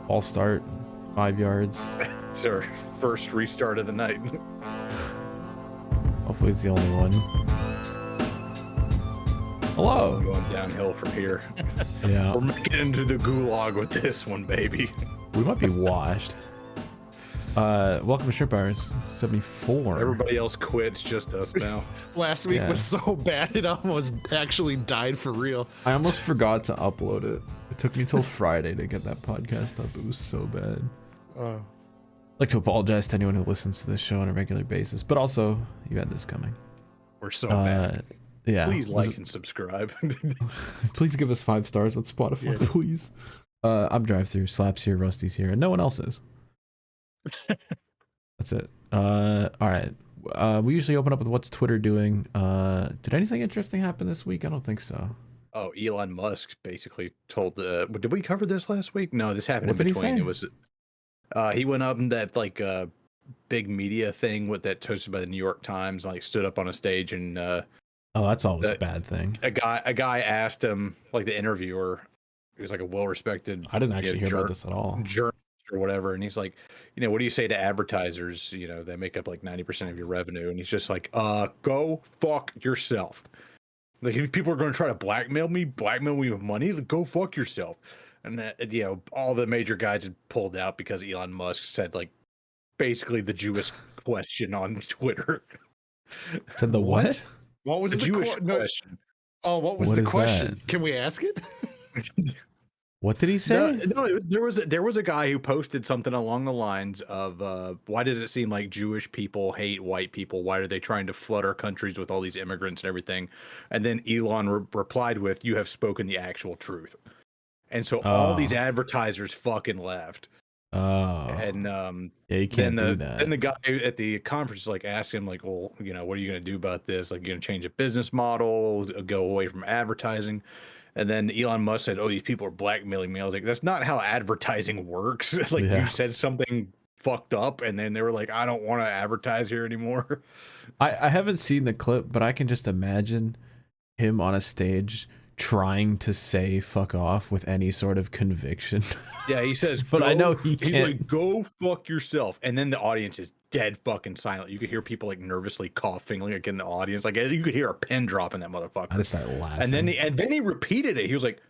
Ball start, 5 yards. It's our first restart of the night. Hopefully it's the only one. Hello. Going downhill from here. Yeah. We're making it into the gulag with this one, baby. We might be washed. Welcome to Shrimp Hours 74. Everybody else quit, it's just us now. Last week was so bad it almost actually died for real. I almost forgot to upload it. It took me till Friday to get that podcast up. It was so bad. I'd like to apologize to anyone who listens to this show on a regular basis, but also you had this coming. We're so bad. Yeah. Please like and subscribe. Please give us 5 stars on Spotify, please. I'm Drive-Thru, Slaps here, Rusty's here, and no one else is. That's it. All right. We usually open up with what's Twitter doing. Did anything interesting happen this week? I don't think so. Oh, Elon Musk basically told did we cover this last week? No, this happened What in did he between. say? It was he went up in that like big media thing with that hosted by the New York Times, like stood up on a stage and oh, that's always a bad thing. A guy asked him, like the interviewer, he was like a well-respected, I didn't actually hear about this at all. Journalist or whatever, and he's like, what do you say to advertisers? They make up like 90% of your revenue, and he's just like, go fuck yourself. Like, if people are going to try to blackmail me with money, like, go fuck yourself. And all the major guys had pulled out because Elon Musk said like basically the Jewish question on Twitter. Said the what? What was the Jewish question? Oh, what was the question? Can we ask it? What did he say? No, there was a guy who posted something along the lines of why does it seem like Jewish people hate white people? Why are they trying to flood our countries with all these immigrants and everything? And then Elon replied with, "You have spoken the actual truth." And so all these advertisers fucking left. Oh. And yeah, you can't do that. Then the guy at the conference like asked him like, well, what are you going to do about this? Like, you're going to change a business model, go away from advertising? And then Elon Musk said, "Oh, these people are blackmailing me." I was like, that's not how advertising works. Like, you said something fucked up, and then they were like, "I don't want to advertise here anymore." I haven't seen the clip, but I can just imagine him on a stage trying to say "fuck off" with any sort of conviction. Yeah, he says, but I know he's like, "Go fuck yourself," and then the audience is dead fucking silent. You could hear people like nervously coughing like in the audience, like you could hear a pin drop in that motherfucker. I just started laughing. And then he repeated it. He was like,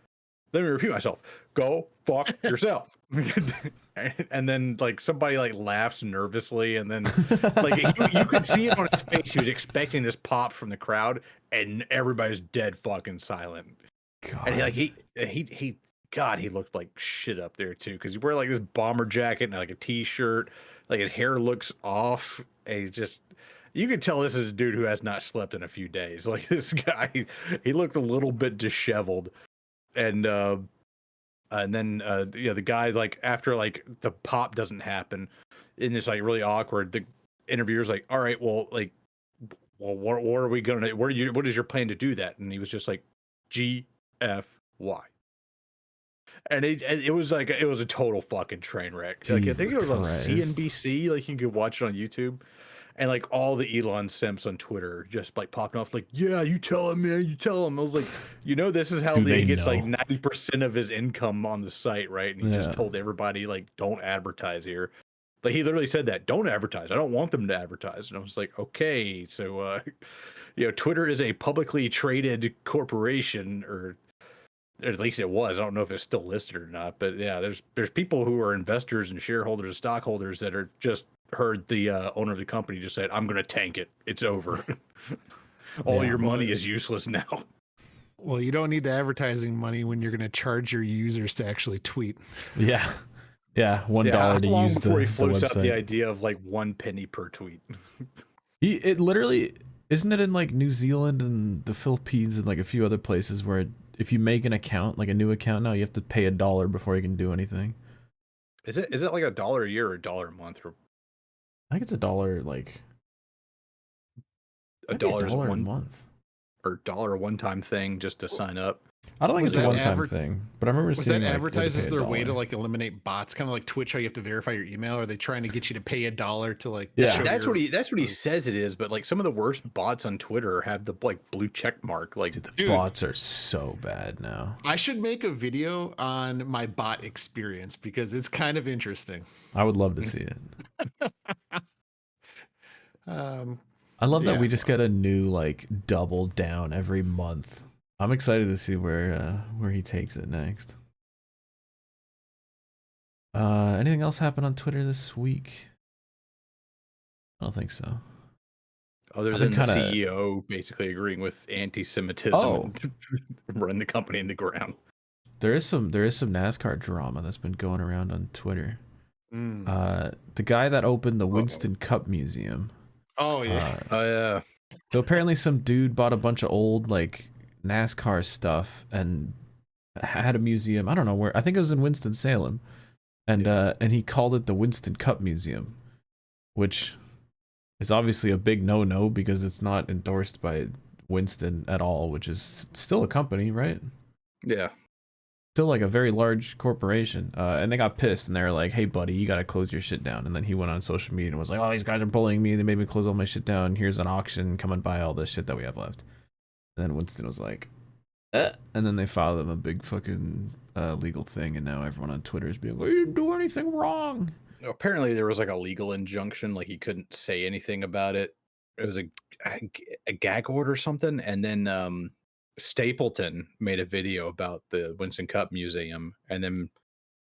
"Let me repeat myself. Go fuck yourself." And then like somebody like laughs nervously, and then like you could see it on his face. He was expecting this pop from the crowd, and everybody's dead fucking silent. God. And he looked like shit up there too, because he wore like this bomber jacket and like a t-shirt. Like, his hair looks off, and you could tell this is a dude who has not slept in a few days. Like, this guy, he looked a little bit disheveled. And then the guy, like, after like the pop doesn't happen, and it's like really awkward, the interviewer's like, "All right, well, like, what are we gonna, what is your plan to do that?" And he was just like, GFY. And it was like, it was a total fucking train wreck. Jesus like, I think it was Christ. on CNBC. Like, you could watch it on YouTube, and like all the Elon simps on Twitter just like popping off, like, "Yeah, you tell him, man, you tell him." I was like, this is how he gets like 90% of his income on the site, right? And he just told everybody, like, don't advertise here. Like, he literally said that, "Don't advertise. I don't want them to advertise." And I was like, okay, so Twitter is a publicly traded corporation, or at least it was. I don't know if it's still listed or not, but yeah, there's people who are investors and shareholders and stockholders that are just heard the owner of the company just said, "I'm going to tank it. It's over. All your money is useless now." Well, you don't need the advertising money when you're going to charge your users to actually tweet. Yeah. Yeah, $1 to use before he floats the out the idea of like 1 penny per tweet. It literally, isn't it in like New Zealand and the Philippines and like a few other places where if you make an account, like a new account now, you have to pay $1 before you can do anything? Is it like $1 a year or $1 a month? Or I think it's $1, like $1 a month, or $1 one-time thing just to sign up. I don't think Was it's a that one-time adver- thing, but I remember Was seeing that like, advertised as their way to $1. like eliminate bots, kind of like Twitch, how you have to verify your email? Or are they trying to get you to pay $1 to like Yeah. show That's your, what he says it is, but like some of the worst bots on Twitter have the like blue check mark. Like Dude, the Dude. bots are so bad now. I should make a video on my bot experience because it's kind of interesting. I would love to see it. I love that Yeah. we just get a new like double down every month. I'm excited to see where he takes it next. Anything else happen on Twitter this week? I don't think so. other I've than been the kinda- CEO basically agreeing with anti-Semitism Oh. and run the company into ground. There is some NASCAR drama that's been going around on Twitter. The guy that opened the Winston Cup Museum. Oh yeah. Yeah. So apparently some dude bought a bunch of old like NASCAR stuff and had a museum. I don't know where. I think it was in Winston-Salem. And he called it the Winston Cup Museum, which is obviously a big no-no because it's not endorsed by Winston at all, which is still a company, right? Yeah. Still like a very large corporation. And they got pissed and they were like, hey buddy, you gotta close your shit down. And then he went on social media and was like, oh, these guys are bullying me, they made me close all my shit down, here's an auction, come and buy all this shit that we have left. And then Winston was like, and then they filed him a big fucking legal thing, and now everyone on Twitter is being like, you didn't do anything wrong. Apparently there was like a legal injunction, like he couldn't say anything about it. It was a gag order or something. And then Stapleton made a video about the Winston Cup Museum, and then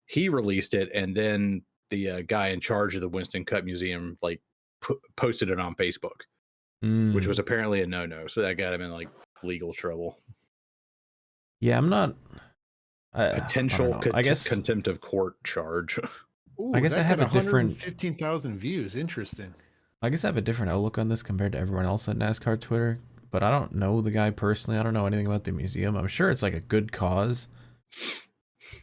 he released it, and then the guy in charge of the Winston Cup Museum like posted it on Facebook, which was apparently a no-no. So that got him in like legal trouble. Yeah, I'm not Potential I guess contempt of court charge. Ooh, I guess I have a different 15,000 views. Interesting. I guess I have a different outlook on this compared to everyone else on NASCAR Twitter, but I don't know the guy personally. I don't know anything about the museum. I'm sure it's like a good cause,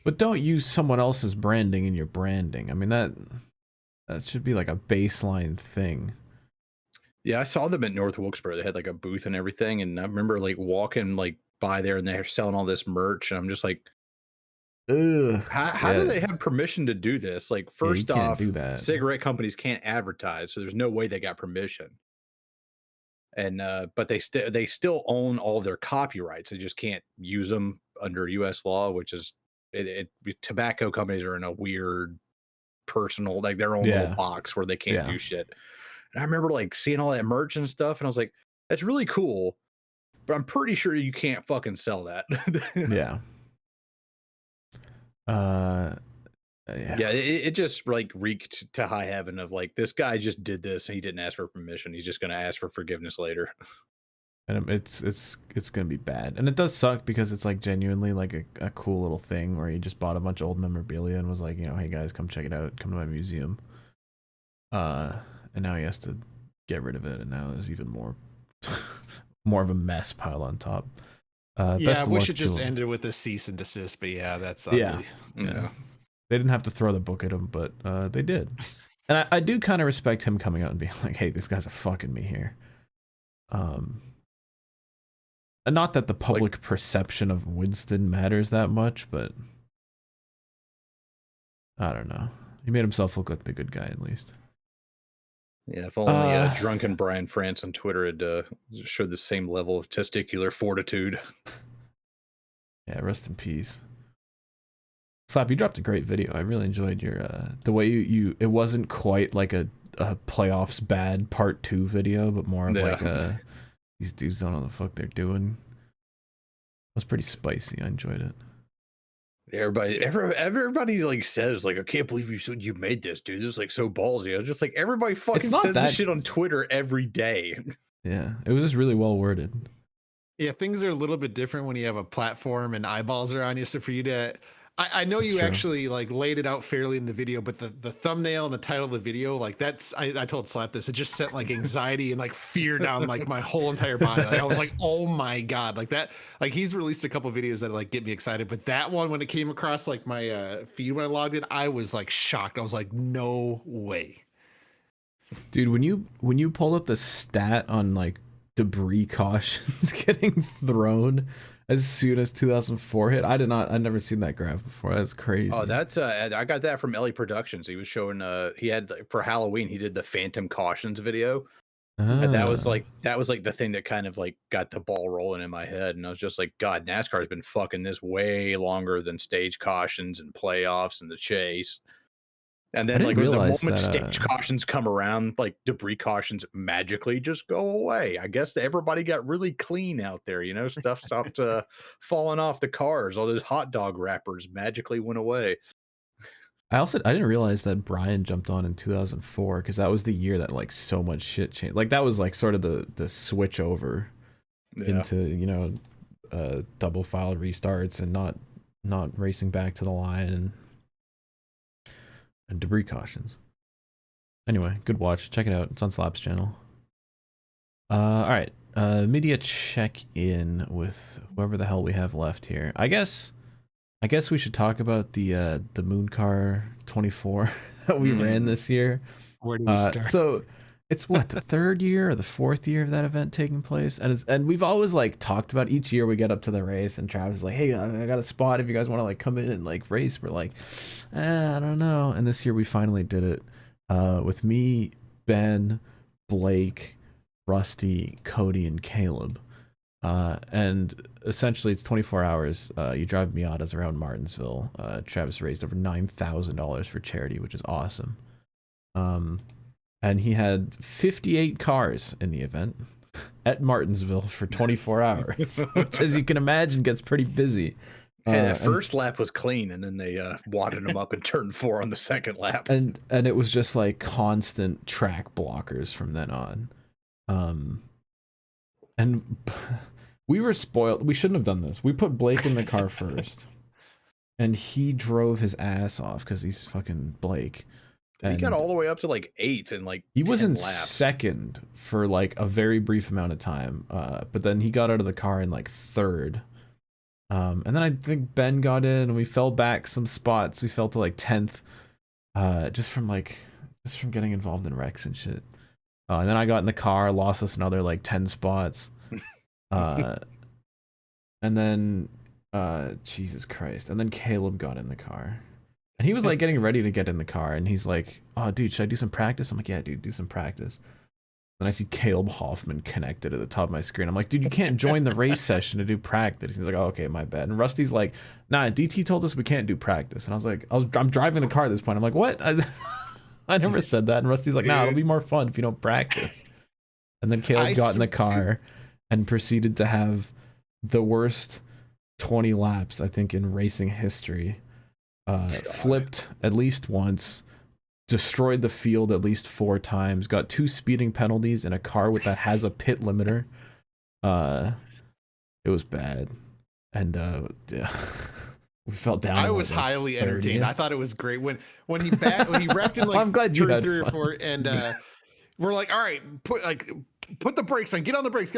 but don't use someone else's branding in your branding. I mean, that should be like a baseline thing. Yeah, I saw them at North Wilkesboro. They had like a booth and everything, and I remember like walking like by there, and they're selling all this merch, and I'm just like, ugh. How do they have permission to do this? Like, first off, do that. cigarette companies can't advertise, so there's no way they got permission. And but they still own all their copyrights. They just can't use them under U.S. law, which is tobacco companies are in a weird personal, like their own little box where they can't do shit. And I remember like seeing all that merch and stuff, and I was like, that's really cool, but I'm pretty sure you can't fucking sell that. Yeah. Yeah, it just like reeked to high heaven of like, this guy just did this and he didn't ask for permission. He's just gonna ask for forgiveness later. And it's gonna be bad, and it does suck because it's like genuinely like a cool little thing where he just bought a bunch of old memorabilia and was like, you know, hey guys, come check it out, come to my museum. And now he has to get rid of it, and now there's even more of a mess piled on top. Yeah, I wish it just ended with a cease and desist, but yeah, that's ugly. Yeah. They didn't have to throw the book at him, but they did. And I do kind of respect him coming out and being like, hey, these guys are fucking me here. And not that the public perception of Winston matters that much, but I don't know. He made himself look like the good guy, at least. Yeah, if only drunken Brian France on Twitter had showed the same level of testicular fortitude. Yeah, rest in peace. Slap, you dropped a great video. I really enjoyed your the way you it wasn't quite like a playoffs bad part 2 video, but more of like these dudes don't know the fuck they're doing. It was pretty spicy. I enjoyed it. Everybody like says like, I can't believe you made this, dude. This is like so ballsy. I was just like, everybody fucking says this shit on Twitter every day. Yeah, it was just really well worded. Yeah, things are a little bit different when you have a platform and eyeballs are on you. So for you to, I know you actually like laid it out fairly in the video, but the thumbnail and the title of the video, like that's, I told Slap this, it just sent like anxiety and like fear down like my whole entire body. Like I was like, oh my God, like that, like he's released a couple videos that like get me excited, but that one, when it came across like my feed when I logged in, I was like shocked. I was like, no way. Dude, when you pulled up the stat on like debris cautions getting thrown as soon as 2004 hit. I'd never seen that graph before. That's crazy. Oh, that's I got that from Ellie Productions. He was showing he had for Halloween he did the Phantom Cautions video. And that was Ah. like the thing that kind of like got the ball rolling in my head. And I was just like, God, NASCAR's been fucking this way longer than stage cautions and playoffs and the chase. And I then didn't like the realize moment that. stage cautions come around, like debris cautions magically just go away. I guess everybody got really clean out there, you know, stuff stopped falling off the cars. All those hot dog wrappers magically went away. I didn't realize that Brian jumped on in 2004 because that was the year that like so much shit changed. Like that was like sort of the switch over Yeah. into, you know, double file restarts and not racing back to the line and debris cautions. Anyway, good watch. Check it out. It's on Slap's channel. All right. Media check in with whoever the hell we have left here. I guess we should talk about the Mooncar 24 that we ran this year. Where do we start? So it's what, the third year or the fourth year of that event taking place, and we've always like talked about each year we get up to the race and Travis is like, hey, I got a spot if you guys want to like come in and like race. We're like, I don't know. And this year we finally did it with me, Ben, Blake, Rusty, Cody, and Caleb. And essentially it's 24 hours. You drive Miatas around Martinsville. Travis raised over $9,000 for charity, which is awesome. And he had 58 cars in the event at Martinsville for 24 hours, which, as you can imagine, gets pretty busy. Hey, that first lap was clean, and then they wadded them up in turn 4 on the second lap. And it was just like constant track blockers from then on. And we were spoiled. We shouldn't have done this. We put Blake in the car first, and he drove his ass off because he's fucking Blake. He And got all the way up to like 8th and like he was 10 in laps. second for like a very brief amount of time, but then he got out of the car in like third. And then I think Ben got in, and we fell back some spots. We fell to like 10th, just from getting involved in wrecks and shit. And then I got in the car, lost us another like 10 spots. And then Jesus Christ. And then Caleb got in the car. And he was like getting ready to get in the car, and he's like, oh dude, should I do some practice? I'm like, yeah dude, do some practice. Then I see Caleb Hoffman connected at the top of my screen. I'm like, dude, you can't join the race session to do practice. He's like, oh, okay, my bad. And Rusty's like, nah, DT told us we can't do practice. And I was like, I'm driving the car at this point. I'm like, what? I never said that. And Rusty's like, nah, it'll be more fun if you don't practice. And then Caleb got in the car and proceeded to have the worst 20 laps, I think, in racing history. Flipped at least once, destroyed the field at least 4 times, got 2 speeding penalties in a car that has a pit limiter. It was bad. And we fell down. I was highly entertained. I thought it was great when he wrecked in like I'm glad you turn had 3 or fun. 4, and we're like, all right, put the brakes on, get on the brakes,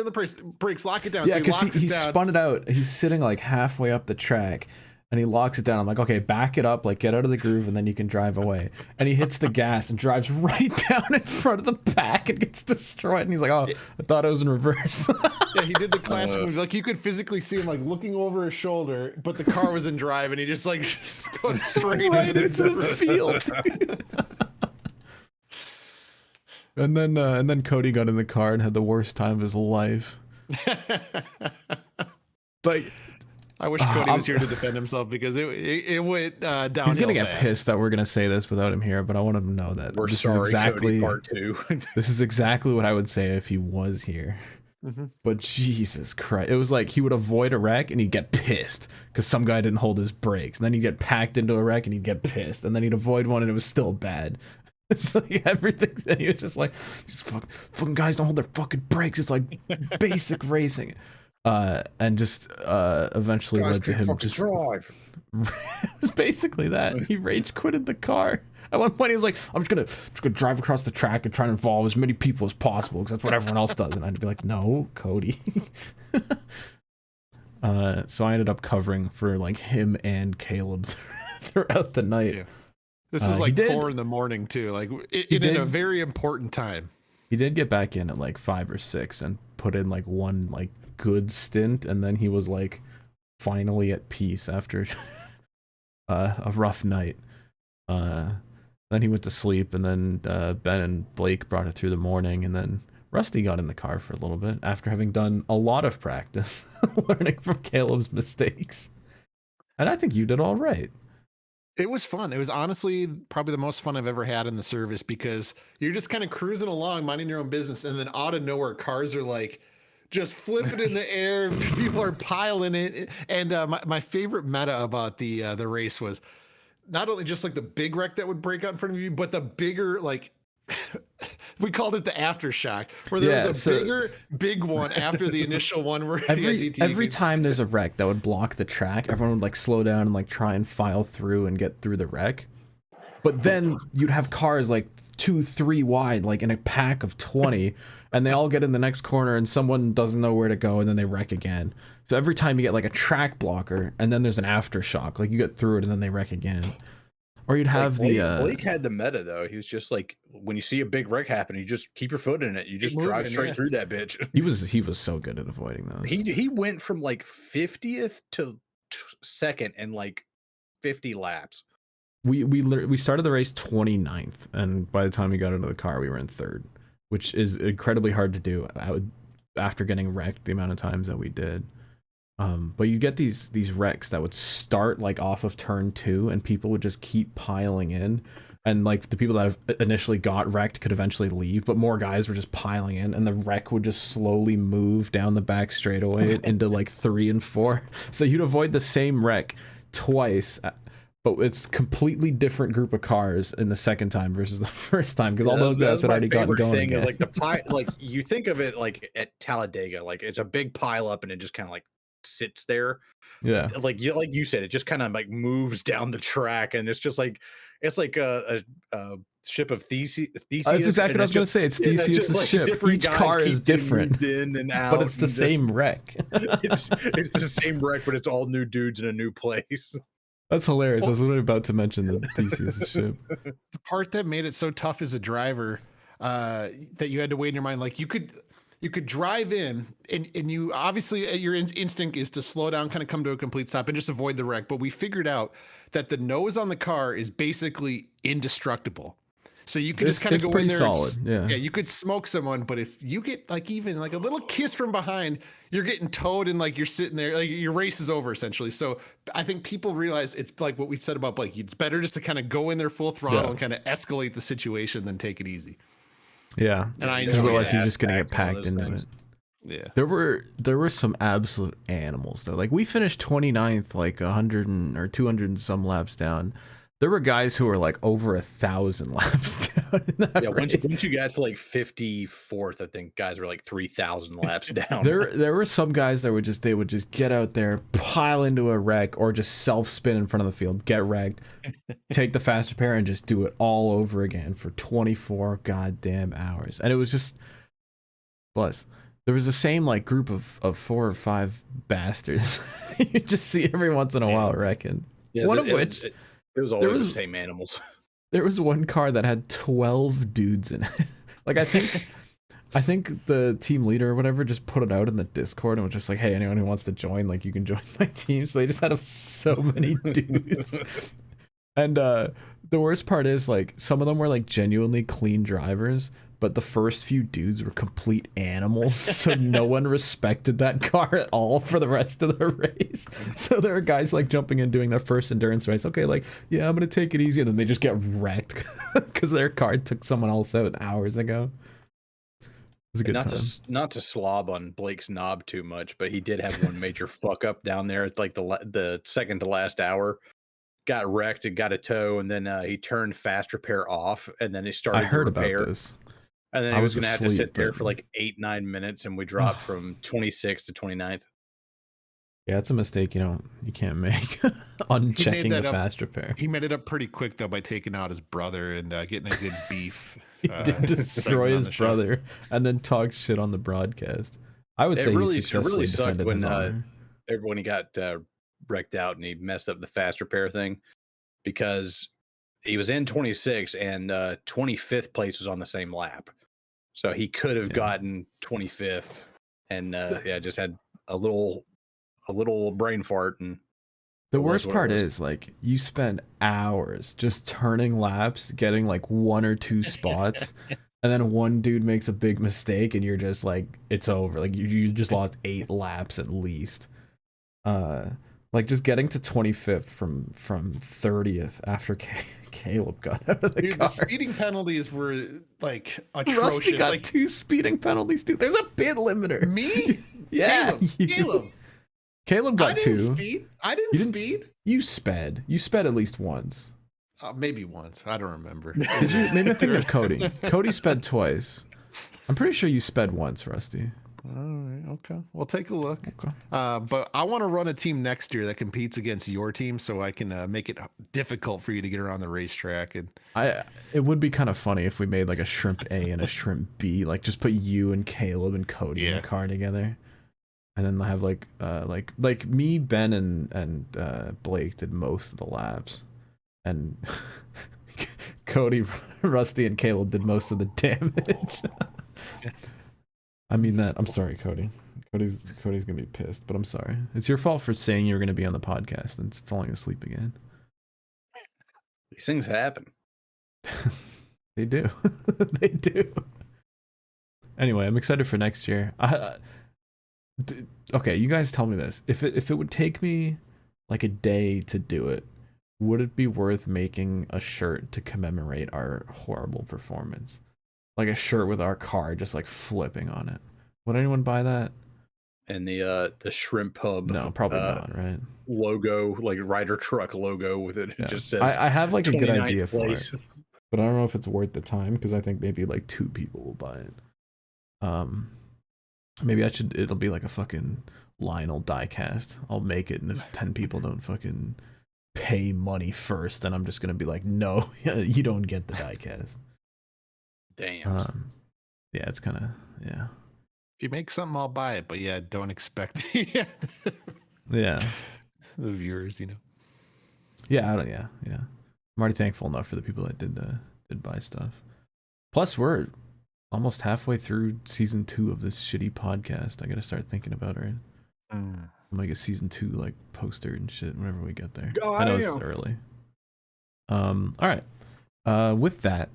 brakes, lock it down. Yeah, so because he down. spun it out. He's sitting like halfway up the track, and he locks it down. I'm like, okay, back it up, like get out of the groove, and then you can drive away. And he hits the gas and drives right down in front of the pack and gets destroyed. And he's like, oh, I thought it was in reverse. Yeah, he did the classic move. Like you could physically see him like looking over his shoulder, but the car was in drive, and he just goes straight right into the field. And then Cody got in the car and had the worst time of his life. Like, I wish Cody was here to defend himself, because it went downhill. he's gonna get fast. pissed that we're gonna say this without him here, but I want him to know that We're this sorry, is exactly Cody, part 2. this is exactly what I would say if he was here. Mm-hmm. But Jesus Christ, it was like he would avoid a wreck and he'd get pissed because some guy didn't hold his brakes, and then he'd get packed into a wreck and he'd get pissed, and then he'd avoid one and it was still bad. It's like everything. And he was just like, these fucking guys don't hold their fucking brakes. It's like basic racing. And just eventually led to him just drive. it was basically that. He rage quitted the car. At one point he was like, I'm just gonna drive across the track and try to involve as many people as possible because that's what everyone else does. And I'd be like, no, Cody. So I ended up covering for like him and Caleb throughout the night. Yeah. This was like he 4 in the morning too, like in a very important time. He did get back in at like 5 or 6 and put in like one like good stint, and then he was like finally at peace after a rough night. Then he went to sleep, and then Ben and Blake brought it through the morning, and then Rusty got in the car for a little bit after having done a lot of practice, learning from Caleb's mistakes. And I think you did all right. It was fun. It was honestly probably the most fun I've ever had in the service, because you're just kind of cruising along, minding your own business, and then out of nowhere, cars are like just flipping in the air. People are piling it. And my favorite meta about the race was not only just like the big wreck that would break out in front of you, but the bigger, like, we called it the aftershock, where there was a big one after the initial one. Where every time there's a wreck that would block the track, everyone would like slow down and like try and file through and get through the wreck. But then you'd have cars like 2-3 wide, like in a pack of 20, and they all get in the next corner and someone doesn't know where to go, and then they wreck again. So every time you get like a track blocker, and then there's an aftershock, like you get through it and then they wreck again. Or you'd have Blake had the meta though. He was just like, when you see a big wreck happen, you just keep your foot in it. You just drive straight through that bitch. He was so good at avoiding those. He went from like 50th to second in like 50 laps. We started the race 29th, and by the time we got into the car, we were in third, which is incredibly hard to do after getting wrecked the amount of times that we did. But you get these wrecks that would start like off of turn 2, and people would just keep piling in, and like the people that have initially got wrecked could eventually leave, but more guys were just piling in, and the wreck would just slowly move down the back straightaway into like 3 and 4. So you'd avoid the same wreck twice, but it's completely different group of cars in the second time versus the first time, because all those guys had already gotten going again. Is like like you think of it like at Talladega, like it's a big pile up and it just kind of like sits there. Yeah, like you said, it just kind of like moves down the track, and it's just like a ship of Theseus. That's exactly what I was going to say. It's Theseus' like ship. Each car is different, in and out, but it's the same wreck. it's the same wreck, but it's all new dudes in a new place. That's hilarious. I was literally about to mention the Theseus' ship. The part that made it so tough as a driver, that you had to wait in your mind, like you could drive in, and you obviously your instinct is to slow down, kind of come to a complete stop and just avoid the wreck. But we figured out that the nose on the car is basically indestructible. So you can just kind of go in there. Solid. Yeah, you could smoke someone, but if you get like even like a little kiss from behind, you're getting towed, and like you're sitting there, like your race is over essentially. So I think people realize it's like what we said about Blake. It's better just to kind of go in there full throttle and kind of escalate the situation than take it easy. Yeah, and I realize you're just gonna get packed into it. Yeah, there were some absolute animals though. Like we finished 29th, like 100 or 200 and some laps down. There were guys who were like over 1,000 laps down. Once you got to like 54th, I think guys were like 3,000 laps down. There were some guys that would just get out there, pile into a wreck, or just self spin in front of the field, get wrecked, take the faster pair, and just do it all over again for 24 goddamn hours. And it was just plus. There was the same like group of 4 or 5 bastards you just see every once in a while wrecking. Yes, one of which. It was always the same animals. There was one car that had 12 dudes in it. Like I think the team leader or whatever just put it out in the Discord and was just like, hey, anyone who wants to join, like you can join my team. So they just had so many dudes. And the worst part is like some of them were like genuinely clean drivers, but the first few dudes were complete animals, so no one respected that car at all for the rest of the race. So there are guys like jumping in doing their first endurance race. Okay, like, yeah, I'm gonna take it easy, and then they just get wrecked because their car took someone else out hours ago. It was a good time. Not to slob on Blake's knob too much, but he did have one major fuck up down there at like the second to last hour. Got wrecked and got a tow, and then he turned fast repair off, and then he started. I heard repair. About this. And then he was going to have to sit there for like 8-9 minutes, and we dropped from 26th to 29th. Yeah, it's a mistake you can't make. Unchecking the fast repair. He made it up pretty quick though by taking out his brother and getting a good beef. He did destroy his brother and then talk shit on the broadcast. I would say he successfully defended his honor. When he got wrecked out and he messed up the fast repair thing, because he was in 26th and 25th place was on the same lap. So he could have gotten 25th and just had a little a little brain fart, and The it was worst what it part was. is like you spend hours just turning laps, getting like 1 or 2 spots, and then one dude makes a big mistake, and you're just like, it's over. Like you just lost 8 laps at least. Uh, like just getting to 25th from 30th after Caleb got out of the Dude, car. the speeding penalties were like Rusty atrocious. got Like 2 speeding penalties, dude. There's a pit limiter. me, Yeah, Caleb, you. Caleb. Got I didn't 2. speed. I didn't You didn't- speed. You sped. You sped at least once. Maybe once. I don't remember. Did you? Maybe I'm thinking of Cody. Cody sped twice. I'm pretty sure you sped once, Rusty. All right. Okay. We'll take a look. Okay. But I want to run a team next year that competes against your team, so I can make it difficult for you to get around the racetrack. And It would be kind of funny if we made like a shrimp A and a shrimp B, like just put you and Caleb and Cody in Yeah. a car together, and then they'll have like me, Ben, and Blake did most of the laps, and Cody, Rusty, and Caleb did most of the damage. I mean that. I'm sorry, Cody. Cody's gonna be pissed, but I'm sorry. It's your fault for saying you were gonna be on the podcast and falling asleep again. These things happen. They do. They do. Anyway, I'm excited for next year. Okay, you guys tell me this. If it would take me like a day to do it, would it be worth making a shirt to commemorate our horrible performance? Like a shirt with our car just like flipping on it. Would anyone buy that? And the Shrimp Pub No, probably not, right? logo, like Ryder Truck logo with it. Yeah. It just says I have like a good 29th idea for place. it, but I don't know if it's worth the time because I think maybe like 2 people will buy it. Maybe it'll be like a fucking Lionel diecast. I'll make it, and if 10 people don't fucking pay money first, then I'm just gonna be like, no, you don't get the diecast. Damn. Yeah, it's kind of, yeah. if you make something, I'll buy it. But yeah, don't expect the Yeah. viewers. You know. Yeah, yeah. I'm already thankful enough for the people that did buy stuff. Plus, we're almost halfway through season 2 of this shitty podcast. I gotta start thinking about it. I might get season 2 like poster and shit whenever we get there. I know it's Damn. early. All right. With that,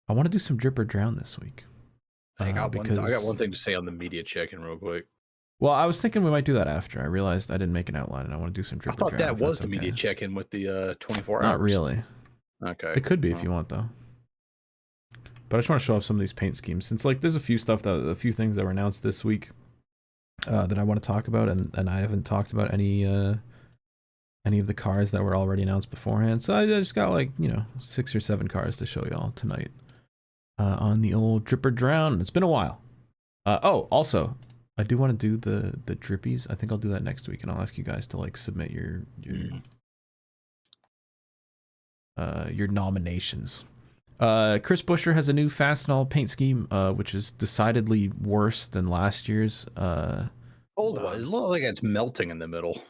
I want to do some drip or drown this week. I got because one thing to say on the media check-in real quick. Well, I was thinking we might do that after. I realized I didn't make an outline, and I want to do some I drip or thought drown. that if was that's the media okay. check-in with the 24 hours. Not really. Okay. It could be if you want, though. But I just want to show off some of these paint schemes, since like there's a few things that were announced this week that I want to talk about, and I haven't talked about any of the cars that were already announced beforehand. So I just got like 6 or 7 cars to show y'all tonight on the old drip or drown. It's been a while. Oh, also, I do want to do the drippies. I think I'll do that next week, and I'll ask you guys to like submit your nominations. Chris Buescher has a new Fastenal paint scheme, which is decidedly worse than last year's. Hold on. It looks like it's melting in the middle.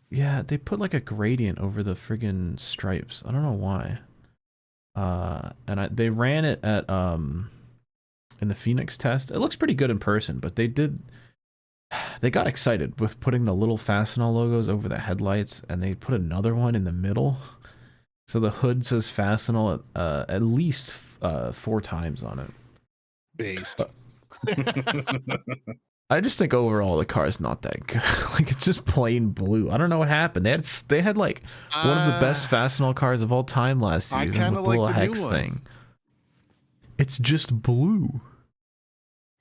Yeah, they put like a gradient over the friggin' stripes. I don't know why. And they ran it at in the Phoenix test. It looks pretty good in person, but they got excited with putting the little Fastenal logos over the headlights, and they put another one in the middle. So the hood says Fastenal at least 4 times on it. Based. I just think overall the car is not that good. Like it's just plain blue. I don't know what happened. They had like one of the best Fastenal cars of all time last I season kinda with the like little the new hex one. thing. It's just blue.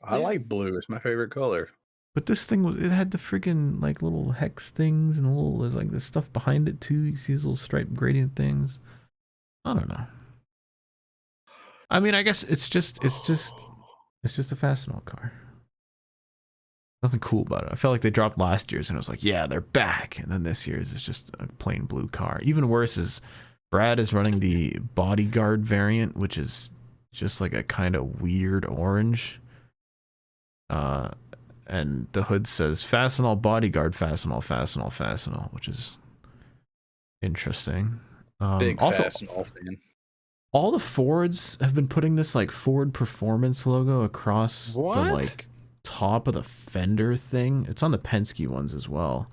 I like blue. It's my favorite color. But this thing it had the freaking like little hex things and there's like this stuff behind it too. You see these little stripe gradient things. I don't know. I mean, I guess it's just a Fastenal car. Nothing cool about it. I felt like they dropped last year's and it was like, yeah, they're back. And then this year's is just a plain blue car. Even worse is Brad is running the Bodyguard variant, which is just like a kind of weird orange. And the hood says Fastenal Bodyguard Fastenal, which is interesting. Big Also, Fastenal fan. all the Fords have been putting this like Ford Performance logo across What? the like top of the fender thing. It's on the Penske ones as well.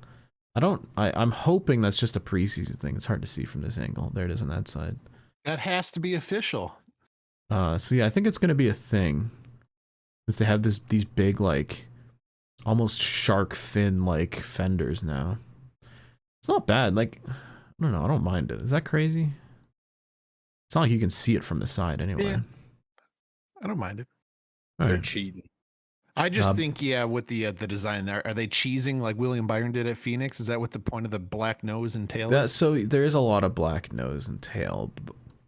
I'm hoping that's just a preseason thing. It's hard to see from this angle. There it is on that side. That has to be official. So yeah, I think it's gonna be a thing. Because they have these big, like, almost shark fin like fenders now. It's not bad. Like, I don't know. I don't mind it. Is that crazy? It's not like you can see it from the side anyway. Yeah. I don't mind it. They're Alright. cheating. I just think, yeah, with the design there, are they cheesing like William Byron did at Phoenix? Is that what the point of the black nose and tail is? So there is a lot of black nose and tail,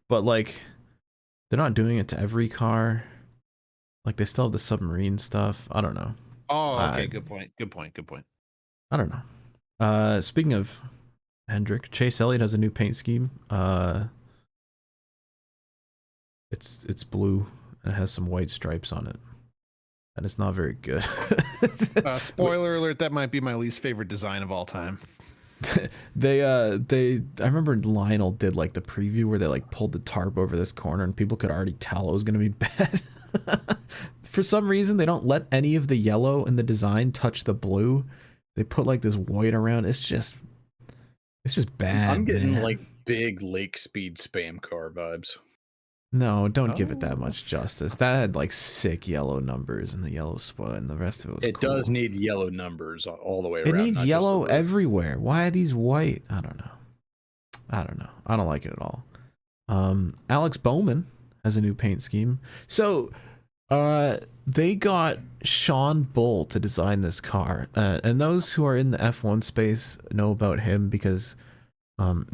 but like, they're not doing it to every car. Like, they still have the submarine stuff. I don't know. Oh, okay. Good point. Good point. Good point. I don't know. Speaking of Hendrick, Chase Elliott has a new paint scheme. It's blue and it has some white stripes on it. And it's not very good. Spoiler alert, that might be my least favorite design of all time. I remember Lionel did like the preview where they like pulled the tarp over this corner and people could already tell it was going to be bad. For some reason, they don't let any of the yellow in the design touch the blue. They put like this white around. It's just bad. I'm getting man. like big lake speed spam car vibes. No, don't give it that much justice. That had like sick yellow numbers and the yellow spot and the rest of it was It cool. does need yellow numbers all the way around. It needs not yellow just the red. everywhere. Why are these white? I don't know. I don't like it at all. Alex Bowman has a new paint scheme. So, they got Sean Bull to design this car. And those who are in the F1 space know about him because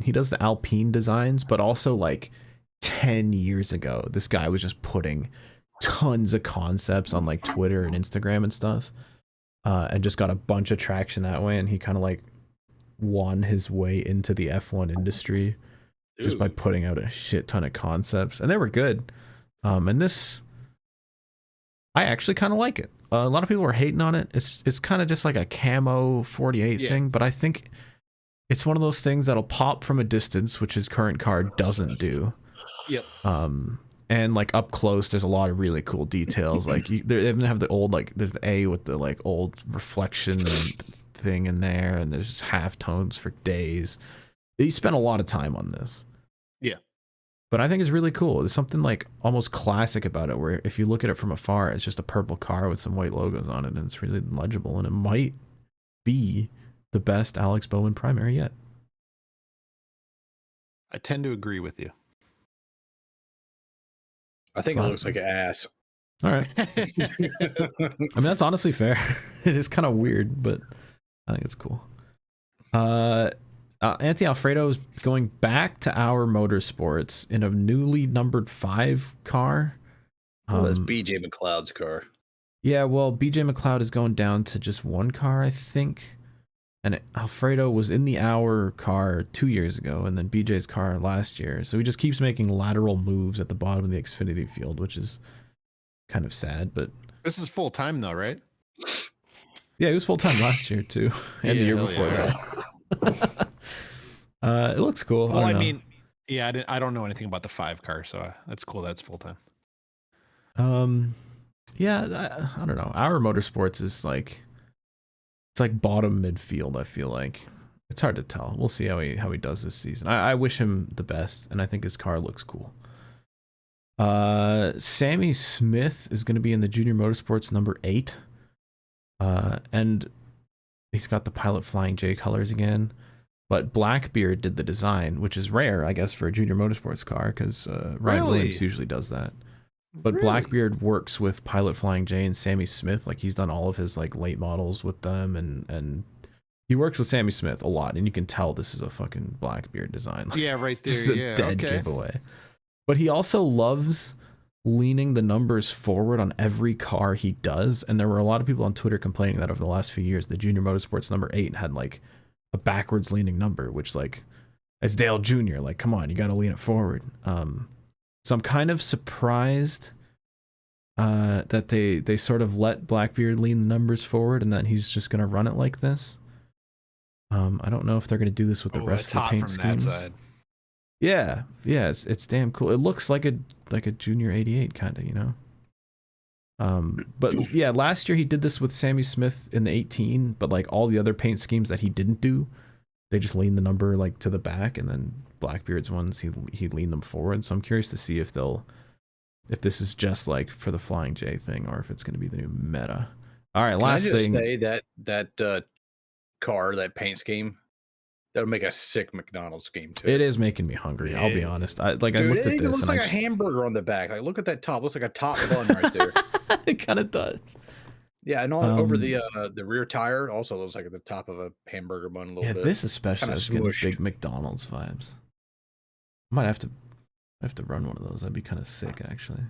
he does the Alpine designs, but also like 10 years ago, this guy was just putting tons of concepts on like Twitter and Instagram and stuff, and just got a bunch of traction that way. And he kind of like won his way into the F1 industry just by putting out a shit ton of concepts, and they were good. And this, I actually kind of like it. A lot of people were hating on it. It's kind of just like a camo 48 thing, but I think it's one of those things that'll pop from a distance, which his current car doesn't do. Yep. And like up close, there's a lot of really cool details. Like they even have the old, like there's the A with the like old reflection thing in there, and there's just half tones for days. He spent a lot of time on this. Yeah. But I think it's really cool. There's something like almost classic about it, where if you look at it from afar, it's just a purple car with some white logos on it, and it's really legible, and it might be the best Alex Bowman primary yet. I tend to agree with you. I think it looks like an ass. All right. I mean, that's honestly fair. It is kind of weird, but I think it's cool. Anthony Alfredo is going back to Our Motorsports in a newly numbered 5 car. Oh, that's BJ McLeod's car. Yeah, well, BJ McLeod is going down to just 1 car, I think. And Alfredo was in the Our car 2 years ago, and then BJ's car last year. So he just keeps making lateral moves at the bottom of the Xfinity field, which is kind of sad. But this is full time though, right? Yeah, he was full time last year too, and the year before that. It looks cool. Well, I mean, yeah, I don't know anything about the 5 car, so that's cool. That's full time. Yeah, I don't know. Our Motorsports is like, it's like bottom midfield. I feel like it's hard to tell. We'll see how he does this season. I wish him the best, and I think his car looks cool. Sammy Smith is going to be in the Junior Motorsports number 8, and he's got the Pilot Flying J colors again. But Blackbeard did the design, which is rare, I guess, for a Junior Motorsports car, because Ryan Williams usually does that. But Blackbeard works with Pilot Flying J and Sammy Smith. Like, he's done all of his like late models with them, and he works with Sammy Smith a lot, and you can tell this is a fucking Blackbeard design. Like, yeah, right there. Just a dead giveaway. But he also loves leaning the numbers forward on every car he does, and there were a lot of people on Twitter complaining that over the last few years, the Junior Motorsports number 8 had like a backwards leaning number, which like, it's Dale Jr. Like, come on, you got to lean it forward. So I'm kind of surprised that they sort of let Blackbeard lean the numbers forward, and that he's just going to run it like this. I don't know if they're going to do this with the rest of the paint schemes. That side. Yeah, it's damn cool. It looks like a Junior 88 kind of, you know. But yeah, last year he did this with Sammy Smith in the 18, but like all the other paint schemes that he didn't do, they just lean the number like to the back, and then Blackbeard's ones he leaned them forward. So I'm curious to see if this is just like for the Flying J thing, or if it's going to be the new meta. All right, last Can I just thing. say that car, that paint scheme, that would make a sick McDonald's scheme too. It is making me hungry. I'll be honest. I looked at this. It looks like a hamburger on the back. Like, look at that top. Looks like a top bun right there. It kind of does. Yeah, and over the rear tire also looks like at the top of a hamburger bun a little bit. Yeah, this especially is getting big McDonald's vibes. I might have to run one of those. That'd be kind of sick, actually.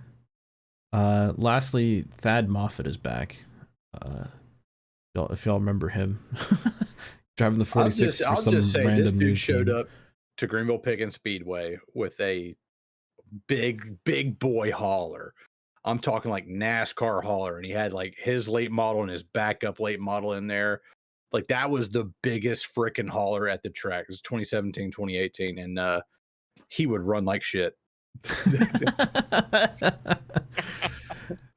Lastly, Thad Moffitt is back. If y'all remember him, driving the 46 for some random this dude showed team. up to Greenville Pickens Speedway with a big boy hauler. I'm talking like NASCAR hauler, and he had like his late model and his backup late model in there. Like that was the biggest freaking hauler at the track. It was 2017, 2018, and he would run like shit.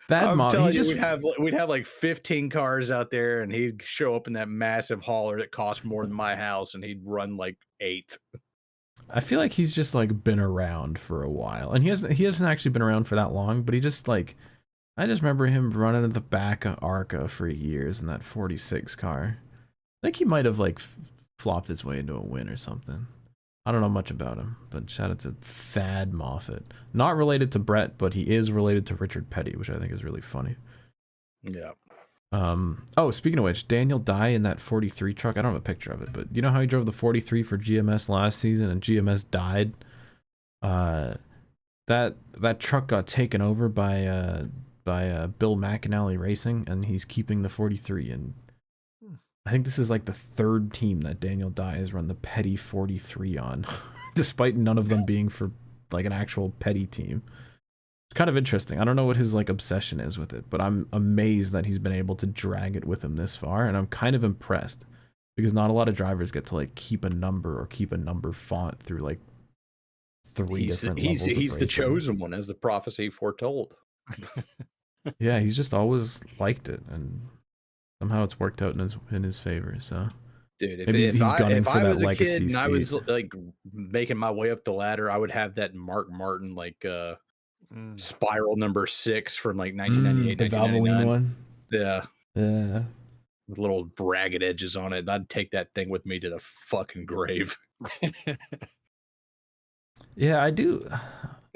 I'm telling you, we'd have like 15 cars out there, and he'd show up in that massive hauler that cost more than my house, and he'd run like 8th. I feel like he's just like been around for a while, and he hasn't actually been around for that long, but he just like, I just remember him running at the back of ARCA for years in that 46 car. I think he might have like flopped his way into a win or something. I don't know much about him, but shout out to Thad Moffitt. Not related to Brett, but he is related to Richard Petty, which I think is really funny. Yeah. Oh, speaking of which, Daniel Dye in that 43 truck. I don't have a picture of it, but you know how he drove the 43 for GMS last season and GMS died? That truck got taken over by Bill McAnally Racing, and he's keeping the 43. And I think this is like the 3rd team that Daniel Dye has run the Petty 43 on, despite none of them being for like an actual Petty team. It's kind of interesting. I don't know what his like obsession is with it, but I'm amazed that he's been able to drag it with him this far, and I'm kind of impressed because not a lot of drivers get to like keep a number or keep a number font through like 3 different levels. He's the chosen one, as the prophecy foretold. Yeah, he's just always liked it, and somehow it's worked out in his favor. So, dude, if I was a kid and I was like making my way up the ladder, I would have that Mark Martin like spiral number 6 from like 1998, the Valvoline one. Yeah, with little ragged edges on it. I'd take that thing with me to the fucking grave. Yeah, I do.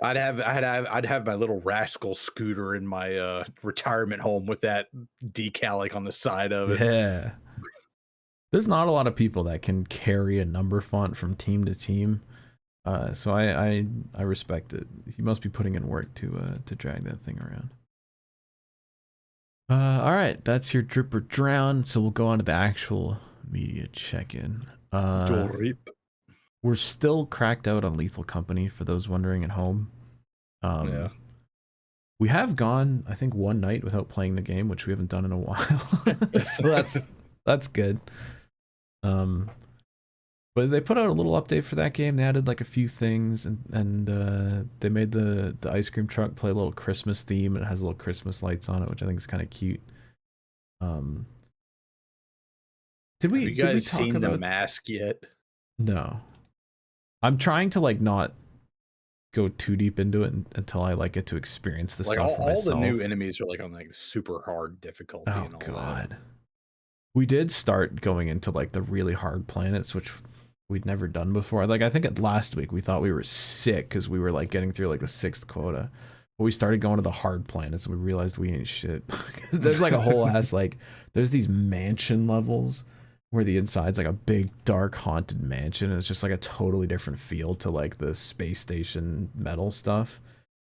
I'd have my little rascal scooter in my retirement home with that decal like on the side of it. Yeah. There's not a lot of people that can carry a number font from team to team. So I respect it. He must be putting in work to drag that thing around. All right, that's your drip or drown. So we'll go on to the actual media check-in. We're still cracked out on Lethal Company, for those wondering at home. Yeah. We have gone, I think, 1 night without playing the game, which we haven't done in a while. So that's good. But they put out a little update for that game. They added like a few things, and they made the ice cream truck play a little Christmas theme, and it has little Christmas lights on it, which I think is kind of cute. Have you guys seen The Mask yet? No. I'm trying to like not go too deep into it until I like get to experience the stuff for myself. All the new enemies are like on like super hard difficulty. Oh and all god. That. We did start going into like the really hard planets, which we'd never done before. Like I think last week we thought we were sick because we were like getting through like the 6th quota. But we started going to the hard planets and we realized we ain't shit. There's like a whole ass like there's these mansion levels where the inside's like a big dark haunted mansion, and it's just like a totally different feel to like the space station metal stuff.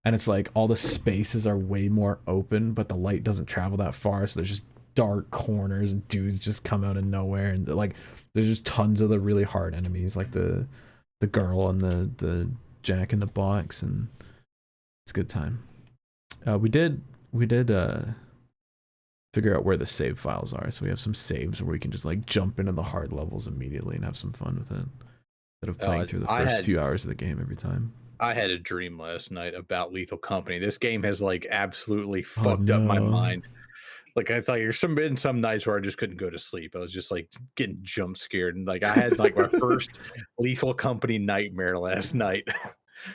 And it's like all the spaces are way more open, but the light doesn't travel that far, so there's just dark corners and dudes just come out of nowhere, and like there's just tons of the really hard enemies, like the girl and the Jack in the Box, and it's a good time. We did figure out where the save files are, so we have some saves where we can just like jump into the hard levels immediately and have some fun with it instead of playing through the first few hours of the game every time. I had a dream last night about Lethal Company. This game has like absolutely Oh fucked up my no. mind. Like I thought there's some nights where I just couldn't go to sleep. I was just like getting jump scared. And like I had like my first Lethal Company nightmare last night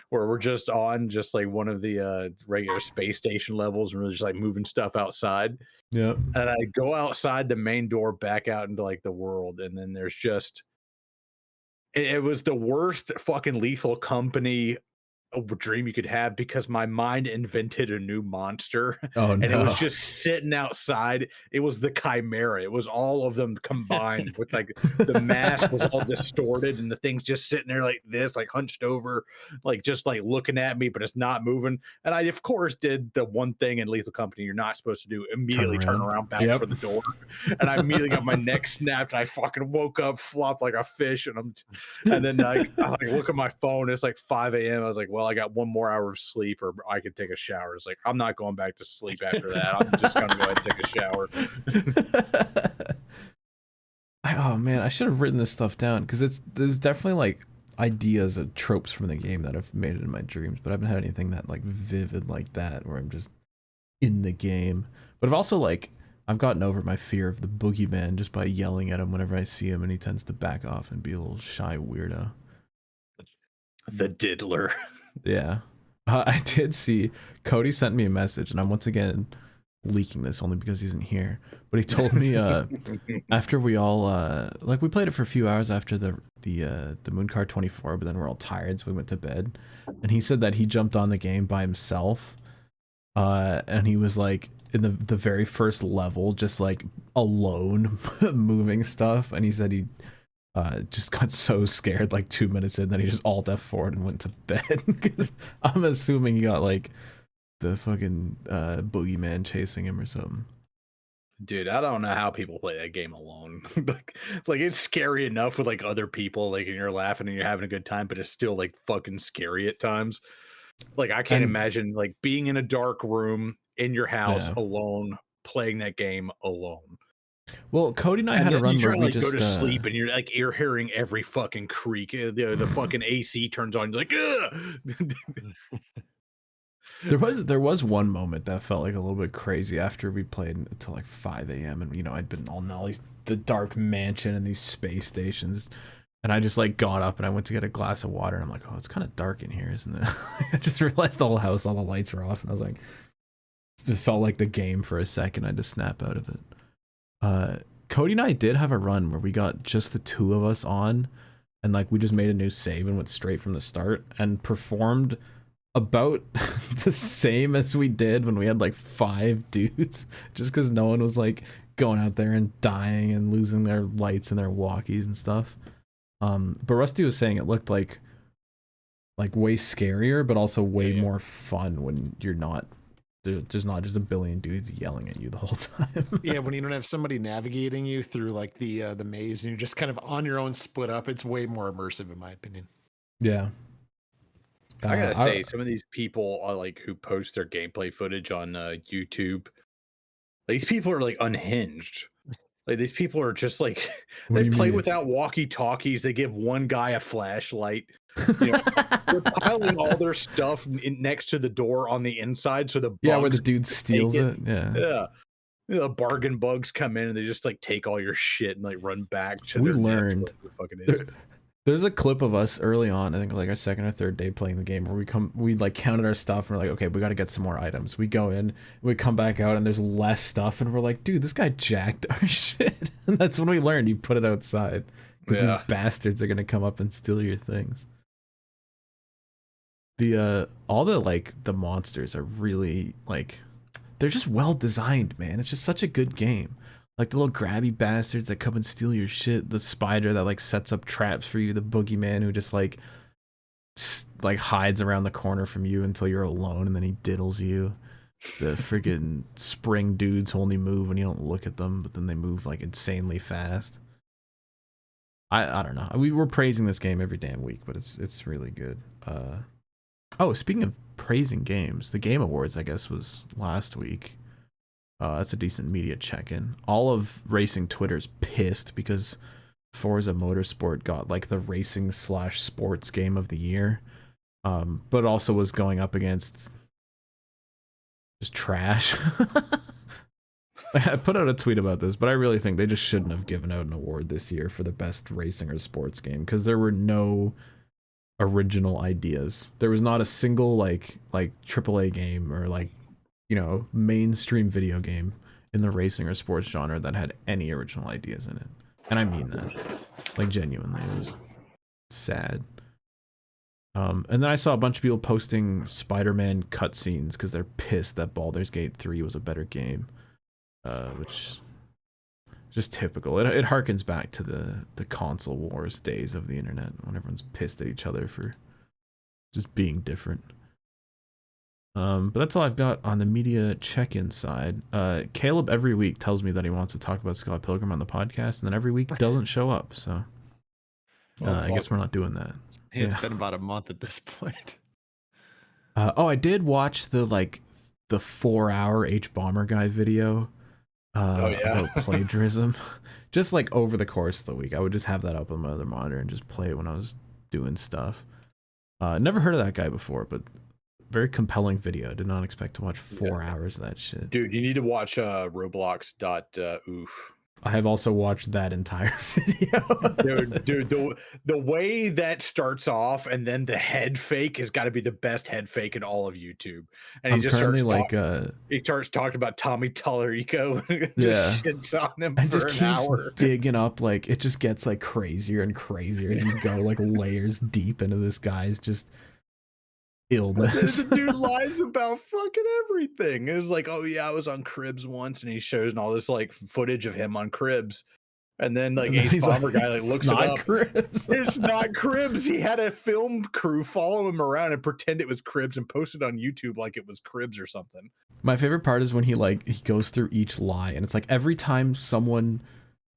where we're just on just like one of the regular space station levels and we're just like moving stuff outside. Yep. And I go outside the main door back out into like the world, and then there's just it was the worst fucking Lethal Company a dream you could have because my mind invented a new monster Oh and it was no. just sitting outside. It was the Chimera. It was all of them combined with like the mask was all distorted and the thing's just sitting there like this, like hunched over, like just like looking at me, but it's not moving. And I, of course, did the one thing in Lethal Company you're not supposed to do immediately turn around back Yep. for the door. And I immediately got my neck snapped and I fucking woke up, flopped like a fish. And then I like look at my phone. It's like 5 a.m. I was like, well, I got one more hour of sleep, or I could take a shower. It's like I'm not going back to sleep after that. I'm just gonna go ahead and take a shower. Oh man, I should have written this stuff down because there's definitely like ideas of tropes from the game that have made it in my dreams, but I haven't had anything that like vivid like that where I'm just in the game. But I've also like I've gotten over my fear of the boogeyman just by yelling at him whenever I see him, and he tends to back off and be a little shy weirdo. The diddler. Yeah. I did see Cody sent me a message, and I'm once again leaking this only because he isn't here. But he told me after we all like we played it for a few hours after the Mooncard 24, but then we're all tired, so we went to bed. And he said that he jumped on the game by himself, and he was like in the very first level, just like alone, moving stuff. And he said he just got so scared like 2 minutes in that he just alt F4'd and went to bed because I'm assuming he got like the fucking boogeyman chasing him or something. Dude, I don't know how people play that game alone. like it's scary enough with like other people, like and you're laughing and you're having a good time, but it's still like fucking scary at times. Like I can't imagine like being in a dark room in your house alone, playing that game alone. Well, Cody and I had a run where we like, just go to sleep and you're hearing every fucking creak. The fucking AC turns on. You're like, ugh! There was one moment that felt like a little bit crazy after we played until like 5 a.m. and you know I'd been all these the dark mansion and these space stations, and I just like got up and I went to get a glass of water and I'm like, oh, it's kind of dark in here, isn't it? I just realized the whole house, all the lights were off, and I was like, it felt like the game for a second. I had to snap out of it. Cody and I did have a run where we got just the two of us on, and like we just made a new save and went straight from the start and performed about the same as we did when we had like 5 dudes, just because no one was like going out there and dying and losing their lights and their walkies and stuff. But Rusty was saying it looked like way scarier, but also way more fun when you're not there's not just a billion dudes yelling at you the whole time. Yeah, when you don't have somebody navigating you through like the maze and you're just kind of on your own, split up, it's way more immersive in my opinion. Yeah. I gotta say, some of these people are like who post their gameplay footage on YouTube. These people are like unhinged. Like these people are just like they play without walkie-talkies. They give one guy a flashlight. You know, they're piling all their stuff next to the door on the inside, so the bugs where the dude steals it. Yeah. The bargain bugs come in and they just like take all your shit and like run back to we their learned the fucking is. There's a clip of us early on, I think like our second or third day playing the game, where we like counted our stuff and we're like, okay, we got to get some more items. We go in, we come back out, and there's less stuff, and we're like, dude, this guy jacked our shit. And that's when we learned you put it outside because these bastards are gonna come up and steal your things. The all the like the monsters are really like they're just well designed, man. It's just such a good game. Like the little grabby bastards that come and steal your shit. The spider that like sets up traps for you. The boogeyman who just like hides around the corner from you until you're alone and then he diddles you. The friggin' spring dudes who only move when you don't look at them, but then they move like insanely fast. I don't know. We were praising this game every damn week, but it's really good. Oh, speaking of praising games, the Game Awards I guess was last week. That's a decent media check-in. All of racing Twitter's pissed because Forza Motorsport got like the racing/sports game of the year. but also was going up against just trash. I put out a tweet about this, but I really think they just shouldn't have given out an award this year for the best racing or sports game, because there were no original ideas. There was not a single like AAA game or like, you know, mainstream video game in the racing or sports genre that had any original ideas in it. And I mean that, like, genuinely. It was sad. And then I saw a bunch of people posting Spider-Man cutscenes because they're pissed that Baldur's Gate 3 was a better game. Which is just typical. It harkens back to the console wars days of the internet when everyone's pissed at each other for just being different. But that's all I've got on the media check-in side. Caleb every week tells me that he wants to talk about Scott Pilgrim on the podcast, and then every week doesn't show up. So I guess we're not doing that. It's been about a month at this point. Oh, I did watch the 4-hour H Bomber guy video. About plagiarism. Just like over the course of the week, I would just have that up on my other monitor and just play it when I was doing stuff. Never heard of that guy before, but very compelling video. Did not expect to watch 4 hours of that shit. Dude, you need to watch Roblox.oof. I have also watched that entire video. dude, the way that starts off and then the head fake has got to be the best head fake in all of YouTube. And he starts talking about Tommy Tallarico. Yeah, shits on him and for just an keeps hour. digging up. Like, it just gets like crazier and crazier as you go like layers deep into this guy's just illness. The dude lies about fucking everything. It was like, oh yeah, I was on Cribs once, and he shows all this like footage of him on Cribs, and then like H Bomber guy like looks it up. Cribs. It's not Cribs. He had a film crew follow him around and pretend it was Cribs and post it on YouTube like it was Cribs or something. My favorite part is when he goes through each lie, and it's like every time someone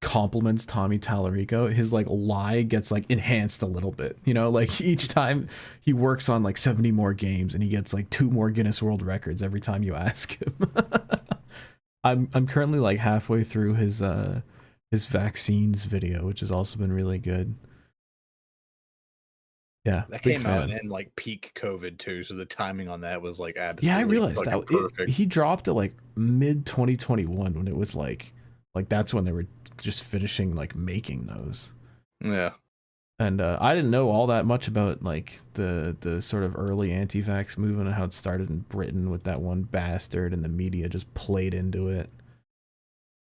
compliments Tommy Tallarico, his like lie gets like enhanced a little bit, you know, like each time he works on like 70 more games and he gets like 2 more Guinness World Records every time you ask him. I'm currently like halfway through his vaccines video, which has also been really good. Yeah, that came out in like peak COVID too, so the timing on that was like absolutely. Yeah, I realized that perfect. He dropped it like mid 2021 when it was like that's when they were just finishing like making those. Yeah. And I didn't know all that much about like the sort of early anti-vax movement and how it started in Britain with that one bastard, and the media just played into it.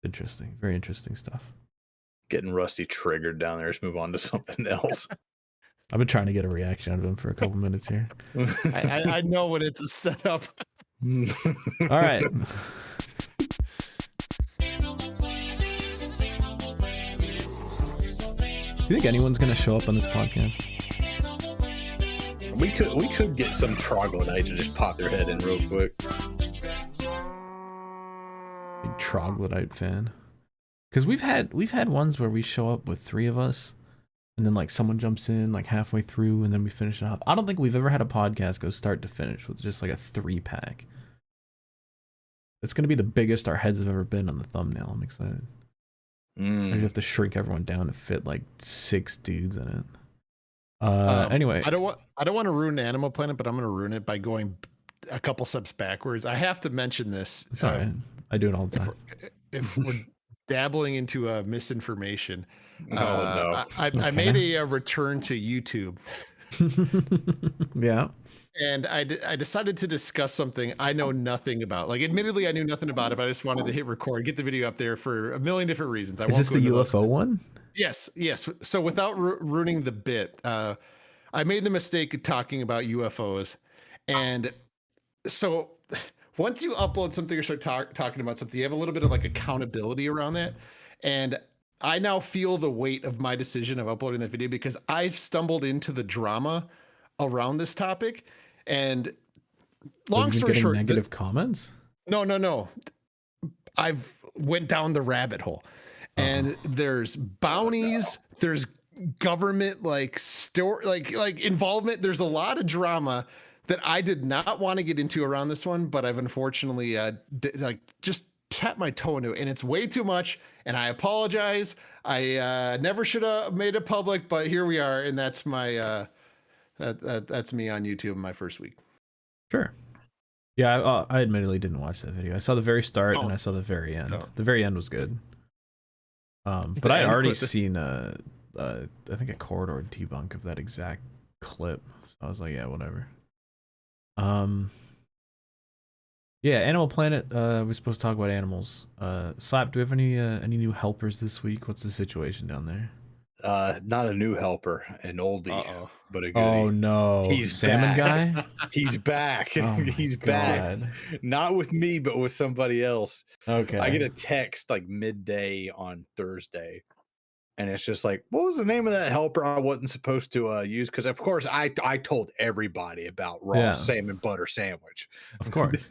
Interesting, very interesting stuff. Getting Rusty triggered down there. Let's move on to something else. I've been trying to get a reaction out of him for a couple minutes here. I know when it's a setup. All right. Do you think anyone's gonna show up on this podcast? We could get some troglodyte to just pop their head in real quick. Big troglodyte fan. Because we've had ones where we show up with 3 of us, and then like someone jumps in like halfway through, and then we finish it off. I don't think we've ever had a podcast go start to finish with just like a 3-pack. It's gonna be the biggest our heads have ever been on the thumbnail. I'm excited. You have to shrink everyone down to fit like 6 dudes in it. Anyway, I don't want to ruin Animal Planet, but I'm going to ruin it by going a couple steps backwards. I have to mention this. It's all right. I do it all the time. If we're dabbling into misinformation, no. I made a return to YouTube. Yeah. And I decided to discuss something I know nothing about. Like, admittedly, I knew nothing about it, but I just wanted to hit record, get the video up there for a million different reasons. Is this the UFO one? Yes. So without ruining the bit, I made the mistake of talking about UFOs. And so once you upload something or start talking about something, you have a little bit of like accountability around that. And I now feel the weight of my decision of uploading that video because I've stumbled into the drama around this topic. And long story short, negative comments? No. I've went down the rabbit hole, and there's bounties, there's government like involvement. There's a lot of drama that I did not want to get into around this one, but I've unfortunately just tapped my toe into it, and it's way too much. And I apologize. I never should have made it public, but here we are, and that's my That's me on YouTube in my first week. Sure. Yeah, I admittedly didn't watch that video. I saw the very start and I saw the very end. Oh. The very end was good. But I had already seen I think a Corridor debunk of that exact clip. So I was like, yeah, whatever. Yeah, Animal Planet. We're supposed to talk about animals. Slap, do we have any new helpers this week? What's the situation down there? Not a new helper, an oldie, but a goodie. Oh no, he's salmon back. guy. He's back. Oh he's back. Not with me, but with somebody else. Okay. I get a text like midday on Thursday, and it's just like, what was the name of that helper I wasn't supposed to use? Because of course I told everybody about raw salmon butter sandwich. Of course.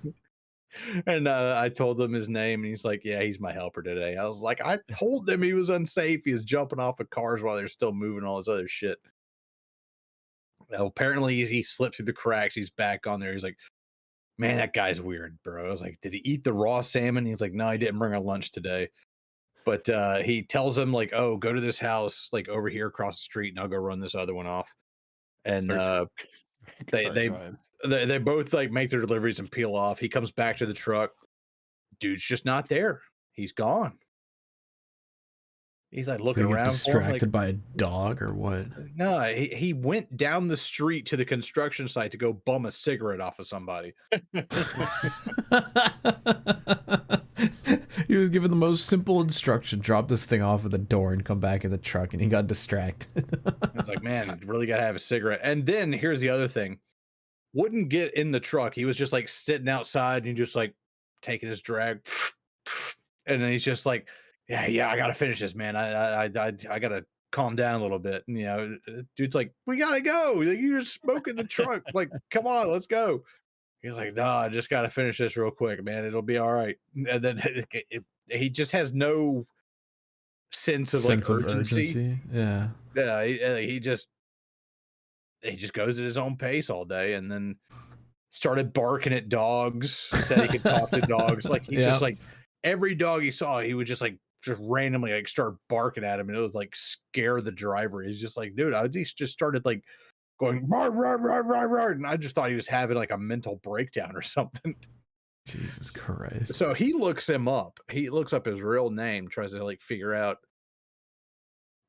And I told him his name, and he's like, yeah, he's my helper today. I was like, I told him he was unsafe. He was jumping off of cars while they're still moving, all this other shit. Well, apparently he slipped through the cracks. He's back on there. He's like, man, that guy's weird, bro. I was like, did he eat the raw salmon? He's like, no, he didn't bring a lunch today. But he tells him like, oh, go to this house like over here across the street, and I'll go run this other one off. And they both like make their deliveries and peel off. He comes back to the truck. Dude's just not there. He's gone. He's like looking around. Distracted by a dog or what? No, he went down the street to the construction site to go bum a cigarette off of somebody. He was given the most simple instruction: drop this thing off at the door and come back in the truck, and he got distracted. It's like, man, really gotta have a cigarette. And then here's the other thing: wouldn't get in the truck. He was just like sitting outside and just like taking his drag, and then he's just like, yeah, I gotta finish this, man. I gotta calm down a little bit. And, you know, dude's like, we gotta go. Like, you're smoking the truck. Like, come on, let's go. He's like, no, I just gotta finish this real quick, man. It'll be all right. And then he just has no sense of urgency. Yeah. He just goes at his own pace all day, and then started barking at dogs. Said he could talk to dogs. Like he's just like every dog he saw, he would just randomly like start barking at him, and it would like scare the driver. He's just like, dude, I just started like going rawr, rawr, rawr, rawr, rawr, and I just thought he was having like a mental breakdown or something. Jesus Christ. So he looks him up. He looks up his real name, tries to like figure out,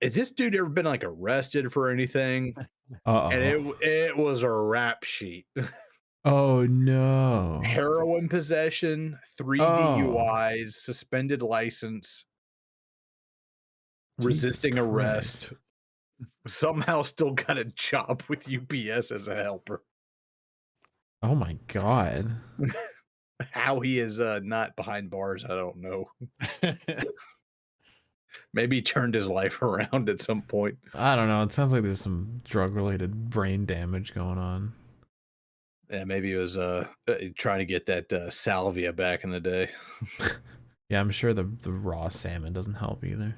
is this dude ever been like arrested for anything? And it was a rap sheet. Oh no. Heroin possession, 3 DUIs, suspended license, resisting arrest. Somehow still got a job with UPS as a helper. Oh my God. How he is not behind bars, I don't know. Maybe he turned his life around at some point. I don't know. It sounds like there's some drug-related brain damage going on. Yeah, maybe he was trying to get that salvia back in the day. Yeah, I'm sure the raw salmon doesn't help either.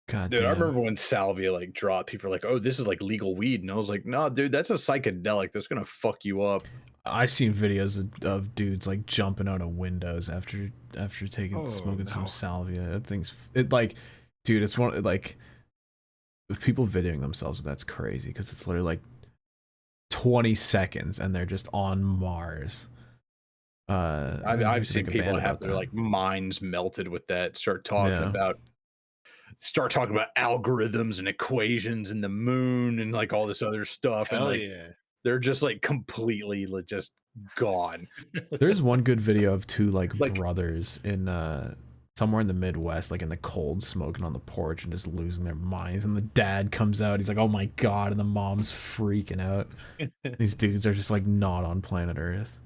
God dude, damn. I remember when salvia like dropped, people were like, oh, this is like legal weed. And I was like, no, dude, that's a psychedelic that's gonna fuck you up. I've seen videos of dudes like jumping out of windows after smoking some salvia. That thing's like, dude, it's one like people videoing themselves. That's crazy because it's literally like 20 seconds and they're just on Mars. I've seen people have their like minds melted with that. Start talking about algorithms and equations and the moon and like all this other stuff. Hell and like they're just like completely just gone. There's one good video of two like brothers in somewhere in the Midwest, like in the cold, smoking on the porch and just losing their minds. And the dad comes out, he's like, oh my God, and the mom's freaking out. These dudes are just like not on planet Earth.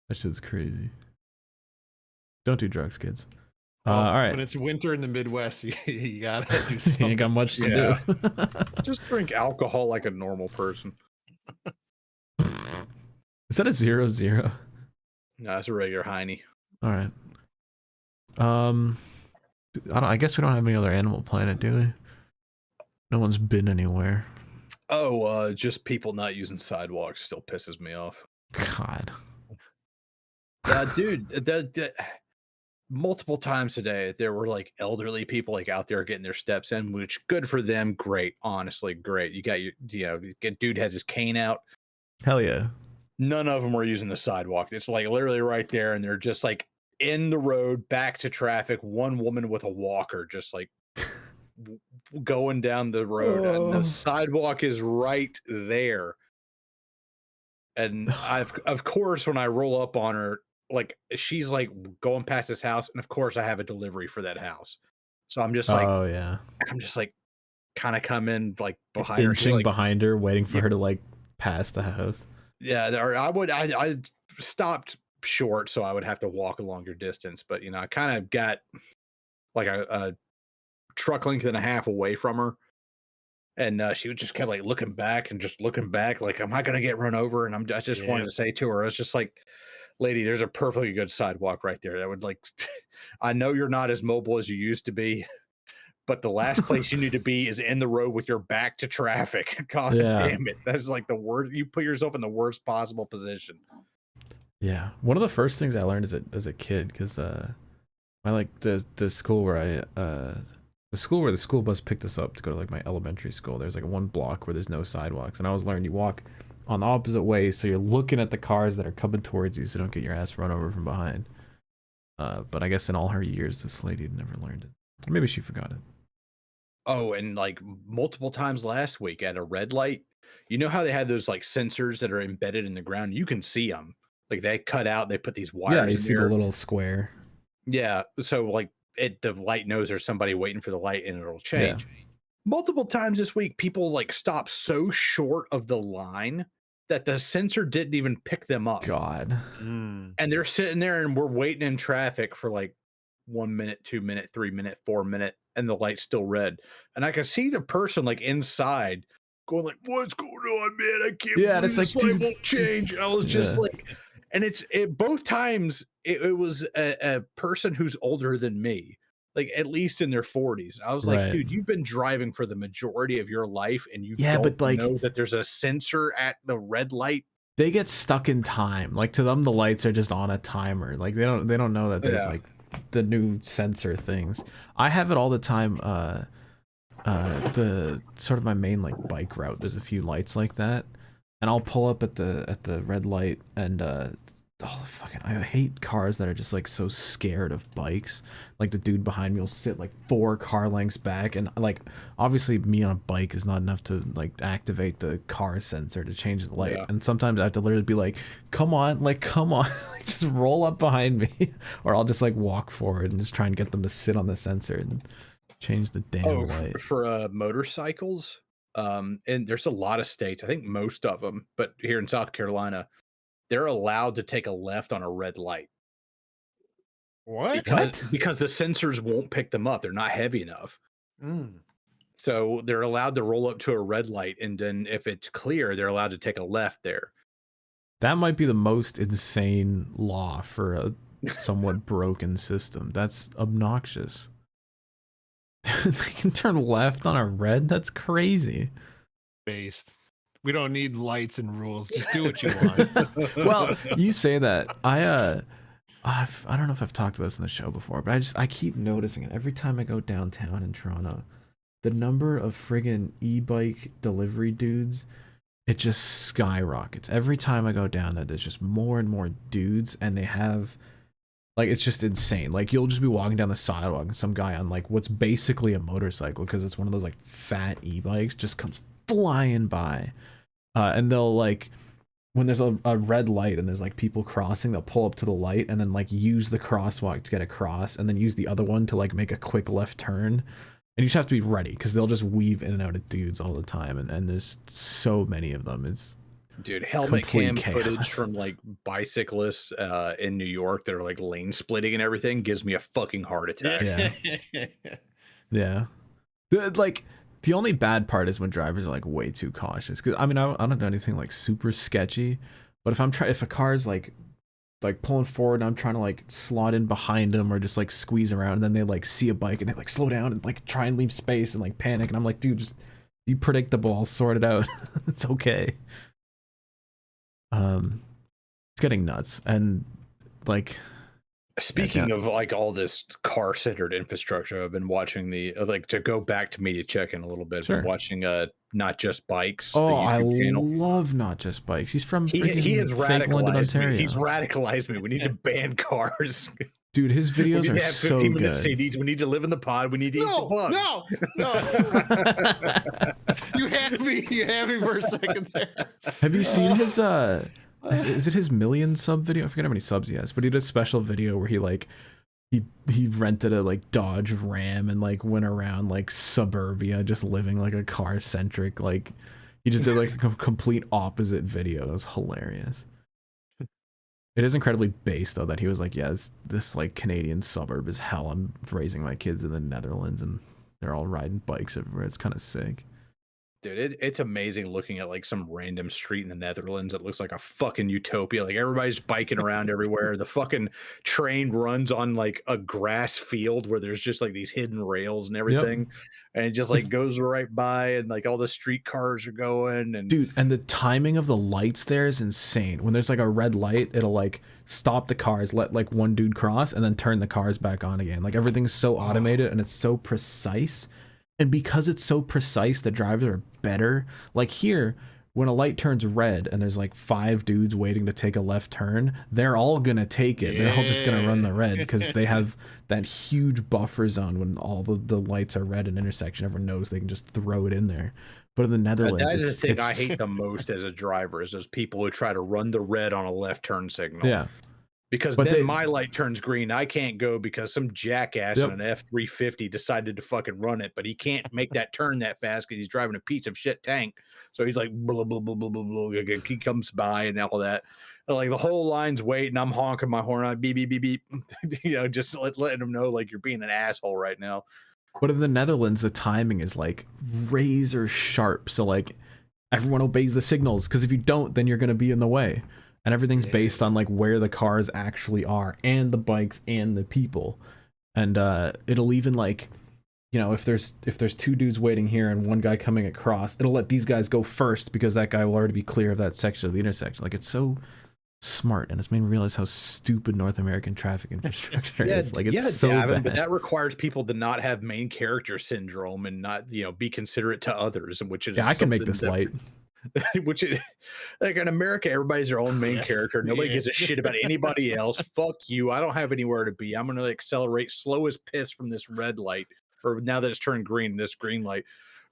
That shit's crazy. Don't do drugs, kids. All right. When it's winter in the Midwest, you gotta do something. You ain't got much to do. Just drink alcohol like a normal person. Is that a 0-0? No, that's a regular Heine. All right. I guess we don't have any other Animal Planet, do we? No one's been anywhere. Oh, just people not using sidewalks still pisses me off. God. Dude, multiple times today there were like elderly people like out there getting their steps in, which good for them. Great, honestly, great. You got your, dude has his cane out. Hell yeah. None of them were using the sidewalk. It's like literally right there, and they're just like in the road, back to traffic. One woman with a walker, just like going down the road, and the sidewalk is right there. And of course, when I roll up on her, like she's like going past this house, and of course I have a delivery for that house. So I'm just like, Oh yeah. I'm just like kind of come in like behind her. She's Inching like, behind her, waiting for Yeah. her to like pass the house. yeah, or I stopped short, so I would have to walk a longer distance. But I kind of got like a truck length and a half away from her. And she would just kept like looking back and just looking back, like, am I gonna get run over? And I just wanted to say to her, I was just like, lady, there's a perfectly good sidewalk right there. That would like, I know you're not as mobile as you used to be, but the last place you need to be is in the road with your back to traffic. God damn it. That's like the worst. You put yourself in the worst possible position. Yeah. One of the first things I learned as a kid, because I like the school where the school where the school bus picked us up to go to like my elementary school, there's like one block where there's no sidewalks, and I was learning you walk on the opposite way, so you're looking at the cars that are coming towards you, so don't get your ass run over from behind. But I guess in all her years, this lady had never learned it. Or maybe she forgot it. Oh, and like multiple times last week at a red light, you know how they have those like sensors that are embedded in the ground? You can see them. Like they cut out, they put these wires Yeah, you in see there. the little square. Yeah, so like the light knows there's somebody waiting for the light and it'll change. Yeah. Multiple times this week, people like stop so short of the line that the sensor didn't even pick them up. God. And they're sitting there and we're waiting in traffic for like 1 minute, 2 minute, 3 minute, 4 minute, and the light's still red. And I can see the person like inside going like, what's going on, man? I can't believe it's like, this light won't change. And I was just like, and both times it was a person who's older than me, like at least in their 40s. I was like, dude, you've been driving for the majority of your life and you don't know that there's a sensor at the red light. They get stuck in time. Like to them, the lights are just on a timer. Like they don't know that there's like the new sensor things. I have it all the time. The sort of my main like bike route, there's a few lights like that, and I'll pull up at the red light, and I hate cars that are just like so scared of bikes. Like the dude behind me will sit like 4 car lengths back, and like obviously me on a bike is not enough to like activate the car sensor to change the light. And sometimes I have to literally be like, come on, like just roll up behind me, or I'll just like walk forward and just try and get them to sit on the sensor and change the damn light. For motorcycles, and there's a lot of states, I think most of them, but here in South Carolina, they're allowed to take a left on a red light. What? Because the sensors won't pick them up. They're not heavy enough. So they're allowed to roll up to a red light, and then if it's clear, they're allowed to take a left there. That might be the most insane law for a somewhat broken system. That's obnoxious. They can turn left on a red? That's crazy. Based. We don't need lights and rules. Just do what you want. Well, you say that. I don't know if I've talked about this in the show before, but I keep noticing it every time I go downtown in Toronto. The number of friggin' e-bike delivery dudes, it just skyrockets. Every time I go down there, there's just more and more dudes, and they have like, it's just insane. Like you'll just be walking down the sidewalk and some guy on like what's basically a motorcycle, because it's one of those like fat e-bikes, just comes flying by. And they'll like, when there's a red light and there's like people crossing, they'll pull up to the light and then like use the crosswalk to get across, and then use the other one to like make a quick left turn. And you just have to be ready, because they'll just weave in and out of dudes all the time, and there's so many of them. It's dude, helmet cam footage from like bicyclists in New York that are like lane splitting and everything gives me a fucking heart attack. Yeah. Like the only bad part is when drivers are like way too cautious. Because I mean, I don't do anything like super sketchy, but if a car's like pulling forward and I'm trying to like slot in behind them or just like squeeze around, and then they like see a bike and they like slow down and like try and leave space and like panic, and I'm like, dude, just be predictable. I'll sort it out. It's okay. It's getting nuts. And like Speaking of like all this car centered infrastructure, I've been watching like to go back to media check in a little bit. Sure. Been watching Not Just Bikes, the Oh, I YouTube channel. love Not Just Bikes. He's from He freaking has fake London, radicalized me. Ontario. He's radicalized me. We need to ban cars. Dude, his We videos need are to have so 15-minute good. CDs. We need to live in the pod. We need to eat the bug. No. You had me for a second there. Have you seen his is it his million sub video? I forget how many subs he has, but he did a special video where he like he rented a like Dodge Ram and like went around like suburbia just living like a car centric, like he just did like a complete opposite video. It was hilarious. It is incredibly based though that he was like, yeah, this like Canadian suburb is hell. I'm raising my kids in the Netherlands and they're all riding bikes everywhere. It's kind of sick. Dude, it's amazing looking at like some random street in the Netherlands. It looks like a fucking utopia. Like everybody's biking around everywhere. The fucking train runs on like a grass field where there's just like these hidden rails and everything. And it just like goes right by and like all the street cars are going. And dude, and the timing of the lights there is insane. When there's like a red light, it'll like stop the cars, let like one dude cross, and then turn the cars back on again. Like everything's so automated and it's so precise. And because it's so precise, the drivers are better. Like here, when a light turns red and there's like 5 dudes waiting to take a left turn, they're all gonna take it. They're all just gonna run the red because they have that huge buffer zone when all the lights are red in intersection. Everyone knows they can just throw it in there. But in the Netherlands, that is the thing I hate the most as a driver is those people who try to run the red on a left turn signal. Yeah. Because then my light turns green. I can't go because some jackass in an F-350 decided to fucking run it, but he can't make that turn that fast because he's driving a piece of shit tank. So he's like, blah, blah, blah, blah, blah, blah. He comes by and all that. And like the whole line's waiting. I'm honking my horn. Beep, beep, beep, beep. You know, just letting them know like you're being an asshole right now. But in the Netherlands, the timing is like razor sharp. So like everyone obeys the signals because if you don't, then you're going to be in the way. And everything's based on like where the cars actually are and the bikes and the people. And it'll even like, you know, if there's 2 dudes waiting here and one guy coming across, it'll let these guys go first because that guy will already be clear of that section of the intersection. Like it's so smart, and it's made me realize how stupid North American traffic infrastructure is. Like it's so bad. But that requires people to not have main character syndrome and not, you know, be considerate to others, which is I can make this light. Which is like in America, everybody's their own main character. Nobody gives a shit about anybody else. Fuck you. I don't have anywhere to be. I'm gonna accelerate slow as piss from this red light, or now that it's turned green, this green light.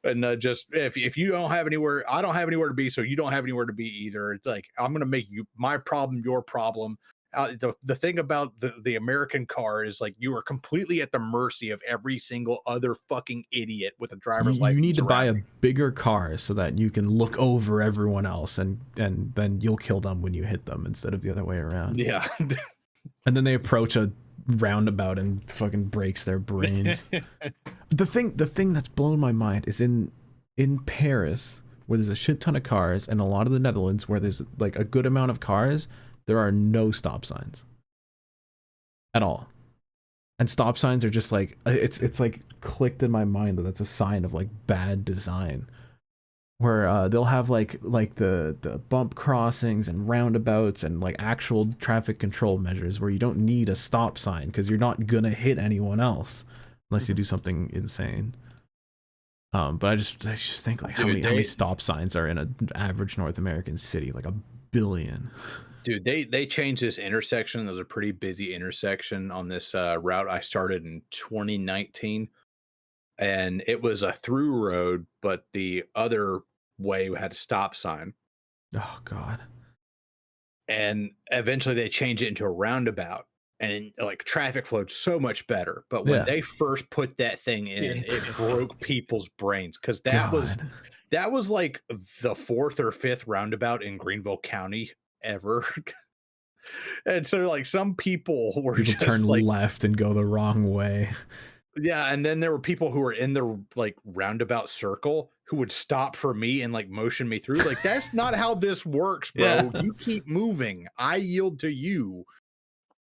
And just if you don't have anywhere, I don't have anywhere to be, so you don't have anywhere to be either. It's like I'm gonna make you my problem your problem. The thing about the American car is like you are completely at the mercy of every single other fucking idiot with a driver's license. You need to buy a bigger car so that you can look over everyone else and then you'll kill them when you hit them instead of the other way around. Yeah. And then they approach a roundabout and fucking breaks their brains. The thing that's blown my mind is in Paris, where there's a shit ton of cars, and a lot of the Netherlands where there's like a good amount of cars, there are no stop signs at all. And stop signs are just like, it's like clicked in my mind that that's a sign of like bad design, where they'll have like the bump crossings and roundabouts and like actual traffic control measures where you don't need a stop sign because you're not gonna hit anyone else unless you do something insane. But I just think like how many stop signs are in an average North American city? Like 1 billion. Dude, they changed this intersection. There's a pretty busy intersection on this route I started in 2019. And it was a through road, but the other way had a stop sign. Oh, God. And eventually they changed it into a roundabout. And like traffic flowed so much better. But when they first put that thing in, it broke people's brains. Because that was like the 4th or 5th roundabout in Greenville County ever. And so like some people just turn like left and go the wrong way. Yeah, and then there were people who were in the like roundabout circle who would stop for me and like motion me through. Like that's not how this works, bro. You keep moving. I yield to you.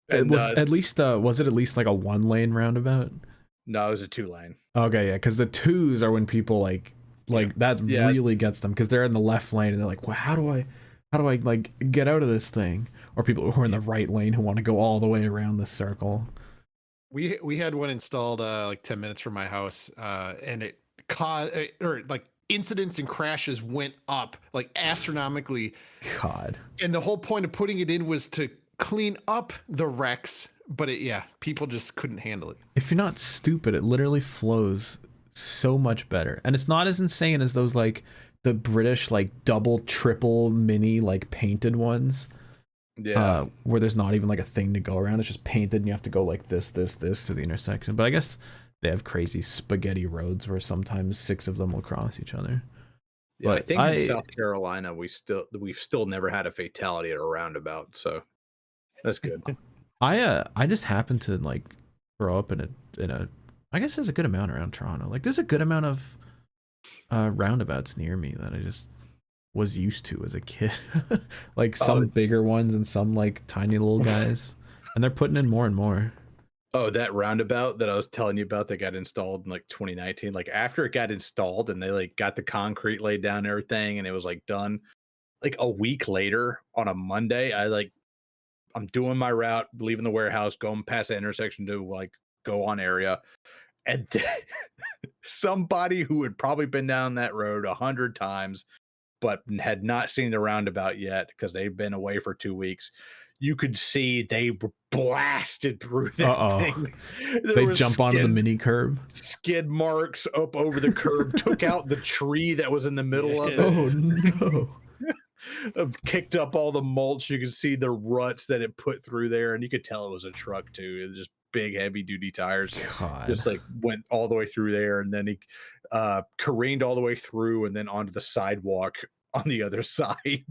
And was at least like a 1-lane roundabout? No, it was a 2-lane. Okay, yeah, because the 2s are when people like that really gets them because they're in the left lane and they're like, well, how do I like get out of this thing? or people who are in the right lane who want to go all the way around the circle. We had one installed like 10 minutes from my house, and it caused or like incidents and crashes went up like astronomically. God. And the whole point of putting it in was to clean up the wrecks, but people just couldn't handle it. If you're not stupid, it literally flows so much better, and it's not as insane as those like the British like double, triple, mini like painted ones. Yeah. Where there's not even like a thing to go around. It's just painted and you have to go like this to the intersection. But I guess they have crazy spaghetti roads where sometimes 6 of them will cross each other. Yeah, But I think in South Carolina we've still never had a fatality at a roundabout, so that's good. I just happened to like grow up in a I guess there's a good amount around Toronto. Like there's a good amount of roundabouts near me that I just was used to as a kid. Like some bigger ones and some like tiny little guys, and they're putting in more and more. Oh, that roundabout that I was telling you about that got installed in like 2019, like after it got installed and they like got the concrete laid down and everything and it was like done, like a week later on a Monday, I'm doing my route, leaving the warehouse, going past the intersection to like go on area, and somebody who had probably been down that road 100 times but had not seen the roundabout yet because they've been away for 2 weeks. You could see they blasted through that thing. They jump onto the mini curb. Skid marks up over the curb, took out the tree that was in the middle of it. Oh no. Kicked up all the mulch. You could see the ruts that it put through there, and you could tell it was a truck too. It was just big, heavy duty tires. God. Just like went all the way through there, and then he careened all the way through, and then onto the sidewalk on the other side.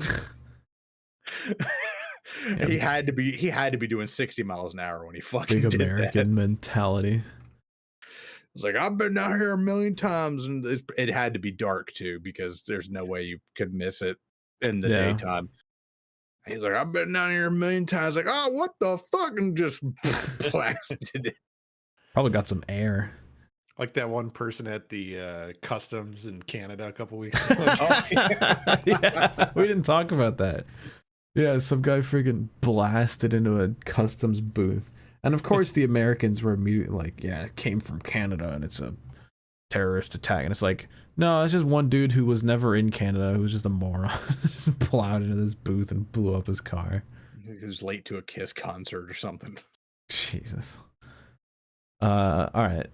Yeah. He had to be doing 60 miles an hour when he fucking big did American that. mentality. It's like, I've been down here a million times, and it had to be dark too because there's no way you could miss it in the daytime. He's like, I've been down here a million times. Like, oh, what the fuck? And just blasted it. Probably got some air. Like that one person at the customs in Canada a couple weeks ago. Yeah, we didn't talk about that. Yeah, some guy freaking blasted into a customs booth. And of course the Americans were immediately like, yeah, it came from Canada and it's a terrorist attack. And it's like, no, it's just one dude who was never in Canada, who was just a moron. Just plowed into this booth and blew up his car. He was late to a Kiss concert or something. Jesus. All right.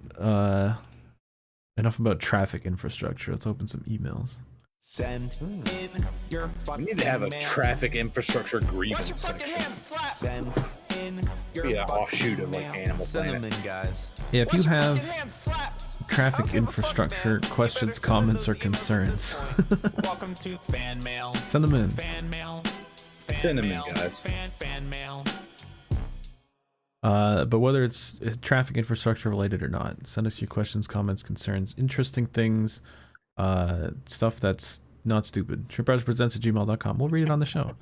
Enough about traffic infrastructure. Let's open some emails. Send in your We need to have a traffic infrastructure grievance section. Send in your Be an offshoot of like Animal Send them Planet. in, guys. Yeah, if you have traffic infrastructure questions, comments, or concerns, Welcome to fan mail. send them in. Fan mail. Send them in, guys. Fan mail. But whether it's traffic infrastructure related or not, send us your questions, comments, concerns, interesting things, stuff that's not stupid. ShrimpRespresents@gmail.com. We'll read it on the show.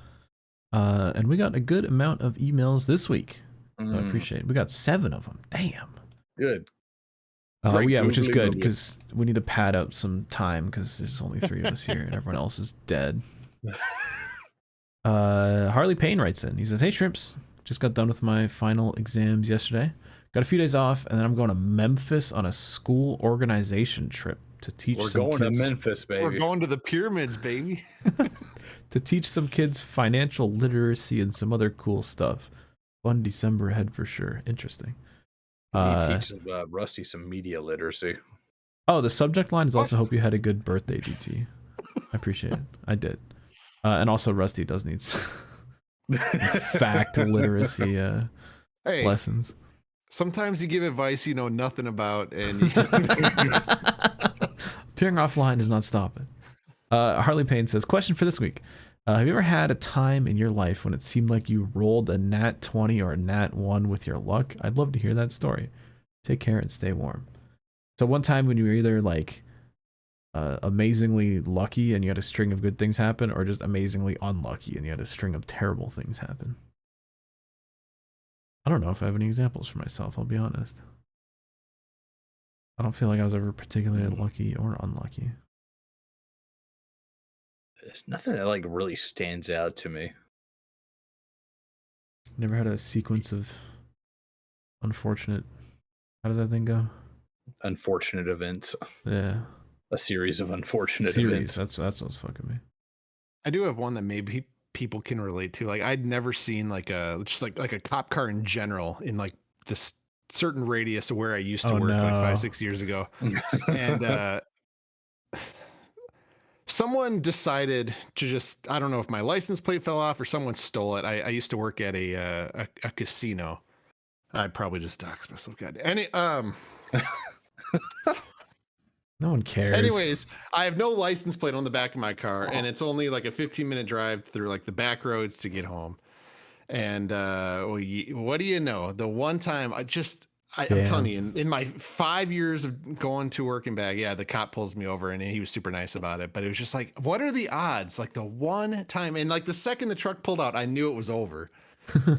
And we got a good amount of emails this week. I appreciate it. We got 7 of them. Damn. Good. Yeah, which is googly good moogly. because we need to pad up some time because there's only 3 of us here and everyone else is dead. Harley Payne writes in. He says, "Hey Shrimps, just got done with my final exams yesterday. Got a few days off, and then I'm going to Memphis on a school organization trip to teach We're some going kids, to Memphis, baby. We're going to the pyramids, baby. to teach some kids financial literacy and some other cool stuff. Fun December ahead for sure. Interesting." He teaches Rusty some media literacy. Oh, the subject line is also "Hope you had a good birthday, DT." I appreciate it. I did. And also, Rusty does need some fact literacy Hey, lessons. sometimes you give advice you know nothing about, and you Appearing offline is not stopping. Harley Payne says, question for this week. Have you ever had a time in your life when it seemed like you rolled a nat 20 or a nat 1 with your luck? I'd love to hear that story. Take care and stay warm. So one time when you were either like amazingly lucky and you had a string of good things happen, or just amazingly unlucky and you had a string of terrible things happen. I don't know if I have any examples for myself, I'll be honest. I don't feel like I was ever particularly lucky or unlucky. There's nothing that like really stands out to me. Never had a sequence of unfortunate. How does that thing go? Unfortunate events. Yeah, A series of unfortunate series. events. That's what's fucking me. I do have one that maybe people can relate to. Like I'd never seen like a just like a cop car in general in like this certain radius of where I used to Oh, work like no. 5-6 years ago. And someone decided to just, I don't know if my license plate fell off or someone stole it. I used to work at a casino. I probably just doxed myself. God. No one cares. Anyways, I have no license plate on the back of my car, and it's only like a 15-minute drive through like the back roads to get home. And what do you know? The one time I'm telling you, in my 5 years of going to work and back, yeah, the cop pulls me over and he was super nice about it. But it was just like, what are the odds? Like the one time, and like the second the truck pulled out, I knew it was over.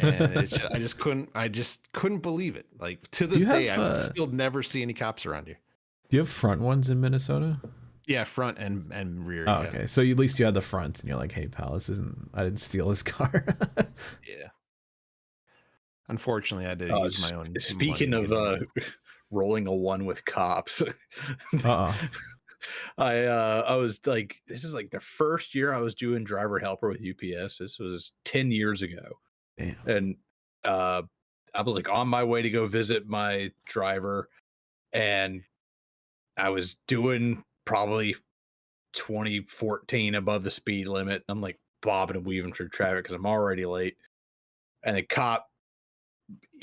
And I just couldn't believe it. Like to this day, I would still never see any cops around here. Do you have front ones in Minnesota? Yeah, front and rear. Oh, yeah. okay. So at least you had the front, and you're like, "Hey, pal, this isn't. I didn't steal his car." Yeah. Unfortunately, I had to use my own. Speaking of rolling a one with cops, I was like, this is like the first year I was doing driver helper with UPS. This was 10 years ago. Damn. And I was like on my way to go visit my driver, and I was doing probably 2014 above the speed limit. I'm like bobbing and weaving through traffic because I'm already late. And a cop,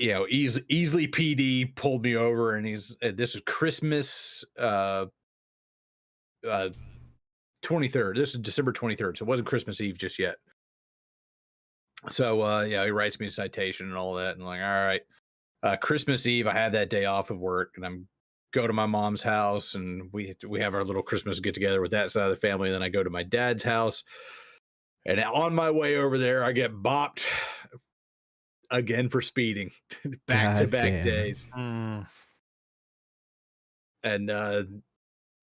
you know, easily PD pulled me over, and this was Christmas 23rd. This is December 23rd, so it wasn't Christmas Eve just yet. So yeah, he writes me a citation and all that, and I'm like, all right. Christmas Eve, I had that day off of work, and I'm go to my mom's house, and we have our little Christmas get together with that side of the family. And then I go to my dad's house, and on my way over there, I get bopped again for speeding, back to back days. And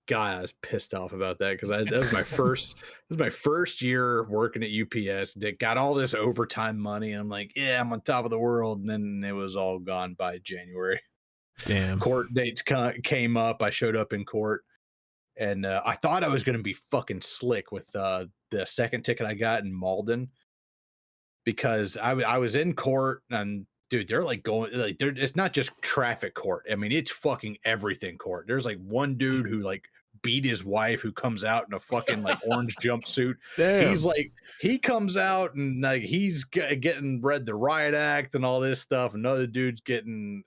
God, I was pissed off about that because that was my first year working at UPS. That got all this overtime money, and I'm like, yeah, I'm on top of the world. And then it was all gone by January. Damn. Court dates came up. I showed up in court, and I thought I was going to be fucking slick with the second ticket I got in Malden, because I was in court, and dude, they're like going like it's not just traffic court. I mean, it's fucking everything court. There's like one dude who like beat his wife, who comes out in a fucking like orange jumpsuit. Damn. He's like, he comes out and like he's getting read the riot act and all this stuff. Another dude's getting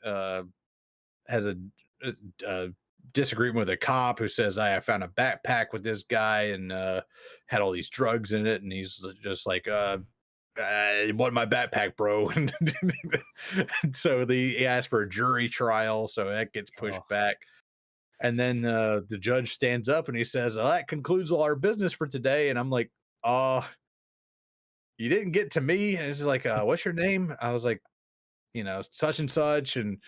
has a disagreement with a cop who says, I found a backpack with this guy and had all these drugs in it, and he's just like, it wasn't my backpack, bro. And so he asked for a jury trial, so that gets pushed back. And then the judge stands up and he says, that concludes all our business for today. And I'm like, you didn't get to me. And it's just like, what's your name? I was like, you know, such and such. And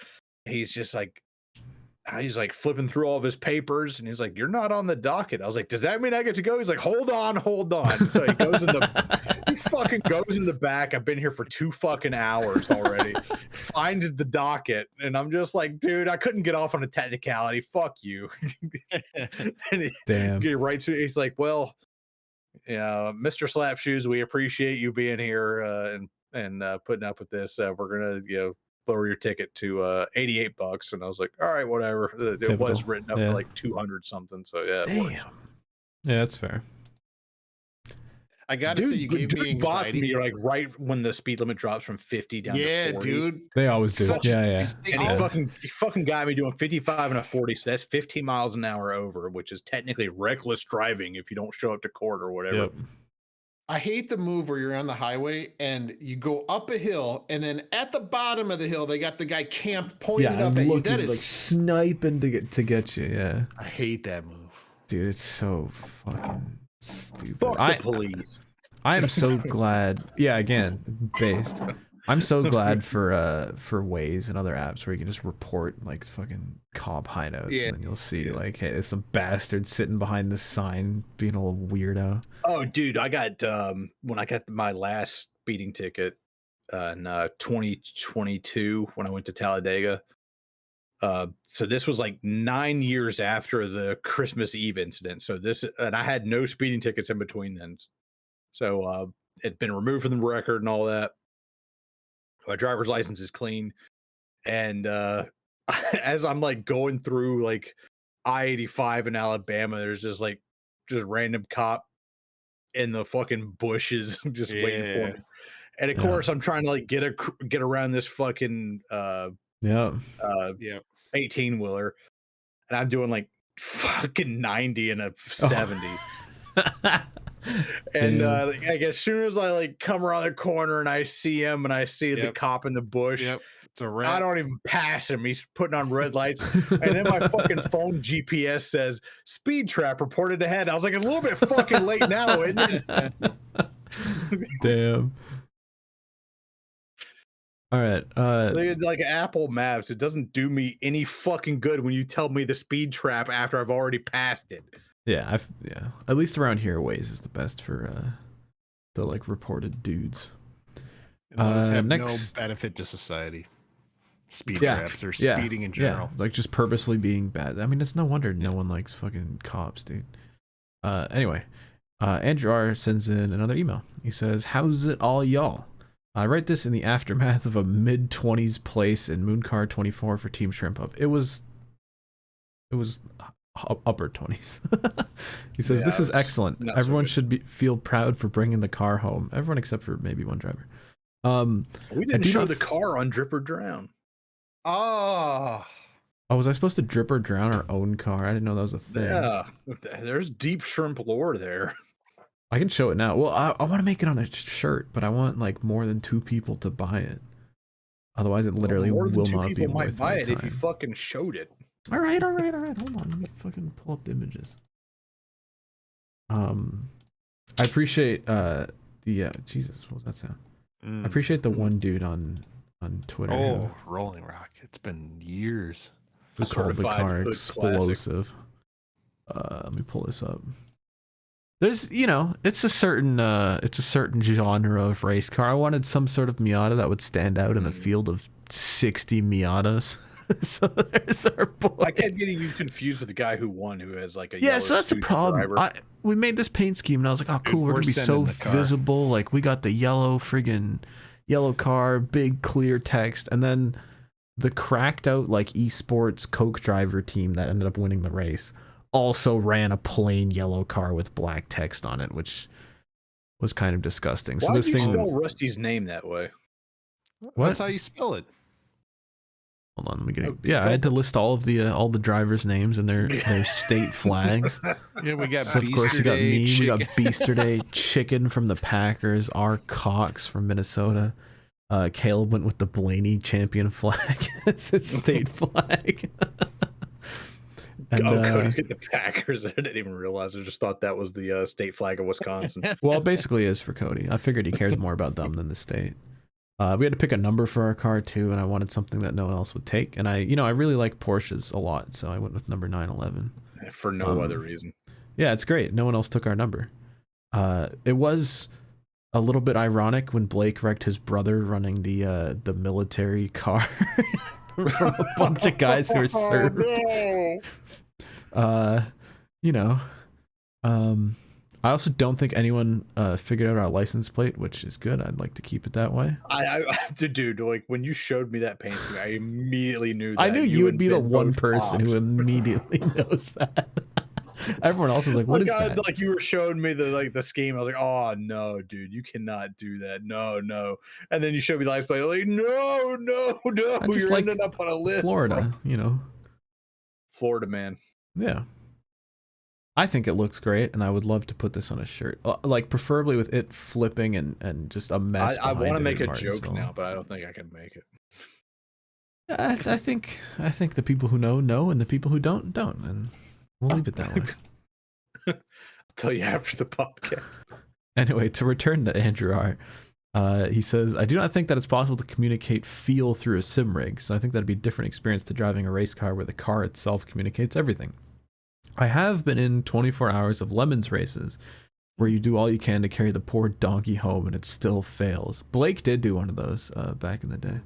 he's just like, he's like flipping through all of his papers, and he's like, you're not on the docket. I was like, does that mean I get to go? He's like, hold on. So he goes he fucking goes in the back. I've been here for 2 fucking hours already. Finds the docket, and I'm just like, dude, I couldn't get off on a technicality. Fuck you. And Damn. he writes, he's like, well, you know, Mr. Slapshoes, we appreciate you being here and putting up with this. We're gonna, you know, lower your ticket to $88. And I was like, all right, whatever. It was written up for like 200 something. So yeah, it works. Yeah, that's fair. I gotta say, you gave me anxiety. Me, like right when the speed limit drops from 50 down to 40. Dude. They always do. Yeah. And he fucking got me doing 55 and a 40. So that's 15 miles an hour over, which is technically reckless driving if you don't show up to court or whatever. Yep. I hate the move where you're on the highway and you go up a hill, and then at the bottom of the hill they got the guy camped pointed up at you. That is like sniping to get you. Yeah, I hate that move, dude. It's so fucking stupid. Fuck the police. I am so glad. Yeah, again, based. I'm so glad for Waze and other apps where you can just report like fucking cop hideouts, and then you'll see like, hey, there's some bastard sitting behind this sign being a little weirdo. Oh, dude, I got when I got my last speeding ticket, in 2022 when I went to Talladega. So this was like 9 years after the Christmas Eve incident. So this, and I had no speeding tickets in between then. So it'd been removed from the record and all that. My driver's license is clean. And as I'm like going through like I-85 in Alabama, there's just random cop in the fucking bushes just waiting for me. And of course, I'm trying to like get around this fucking Yeah. 18 wheeler, and I'm doing like fucking 90 and a 70. And like as soon as I like come around the corner and I see him and I see the cop in the bush, it's a wrap. I don't even pass him. He's putting on red lights, and then my fucking phone GPS says speed trap reported ahead. I was like, it's a little bit fucking late now, isn't it? Damn. All right. Like Apple Maps, it doesn't do me any fucking good when you tell me the speed trap after I've already passed it. Yeah, at least around here, Waze is the best for the like reported dudes. Those have next... no benefit to society. Speed traps or speeding in general. Yeah, like just purposely being bad. I mean, it's no wonder no one likes fucking cops, dude. Anyway, Andrew R sends in another email. He says, "How's it all, y'all? I write this in the aftermath of a mid-20s place in Mooncar 24 for Team Shrimp Up. It was upper 20s. He says, this is excellent. Everyone should feel proud for bringing the car home. Everyone except for maybe one driver. We didn't show the car on Drip or Drown. Oh, was I supposed to drip or drown our own car? I didn't know that was a thing. Yeah, there's deep shrimp lore there. I can show it now. Well, I want to make it on a shirt, but I want like more than 2 people to buy it. Otherwise, it literally will not be worth my time. Buy it if you fucking showed it. All right. Hold on, let me fucking pull up the images. I appreciate Jesus, what was that sound? I appreciate the one dude on Twitter. Oh, Rolling Rock. It's been years. Who called the car explosive. Let me pull this up. There's, it's a certain genre of race car. I wanted some sort of Miata that would stand out in a field of 60 Miatas. So there's our boy. I kept getting you confused with the guy who won, who has like a yellow so that's the problem. We made this paint scheme, and I was like, oh, cool, we're gonna be so visible. Like, we got the yellow car, big clear text, and then the cracked out like esports Coke driver team that ended up winning the race also ran a plain yellow car with black text on it, which was kind of disgusting. Why did you spell Rusty's name that way? What? That's how you spell it. Hold on, let me get it. Yeah, I had to list all the drivers' names and their state flags. Yeah, we got. So of course, you got me. Chicken. We got Beaster Day, Chicken from the Packers, R. Cox from Minnesota. Caleb went with the Blaney champion flag as his state flag. And, Cody's got the Packers. I didn't even realize. I just thought that was the state flag of Wisconsin. Well, it basically is for Cody. I figured he cares more about them than the state. We had to pick a number for our car too, and I wanted something that no one else would take. And I really like Porsches a lot, so I went with number 911 for no other reason. Yeah, it's great. No one else took our number. It was a little bit ironic when Blake wrecked his brother running the military car from a bunch of guys who were served. I also don't think anyone figured out our license plate, which is good. I'd like to keep it that way. Dude, like when you showed me that paint scheme, I immediately knew that. I knew you would be the one person who immediately knows that. Everyone else was like, "What is that?" Like you were showing me the scheme. I was like, "Oh no, dude, you cannot do that. No." And then you showed me the license plate. I was like, "No." You're ending up on a list. Florida, Florida man. Yeah. I think it looks great, and I would love to put this on a shirt, like preferably with it flipping and just a mess. I want to make a joke now, but I don't think I can make it. I think the people who know, and the people who don't, and we'll leave it that way. I'll tell you after the podcast. Anyway, to return to Andrew R. He says, I do not think that it's possible to communicate feel through a sim rig, so I think that'd be a different experience to driving a race car where the car itself communicates everything. I have been in 24 hours of Lemons races, where you do all you can to carry the poor donkey home and it still fails. Blake did do one of those back in the day.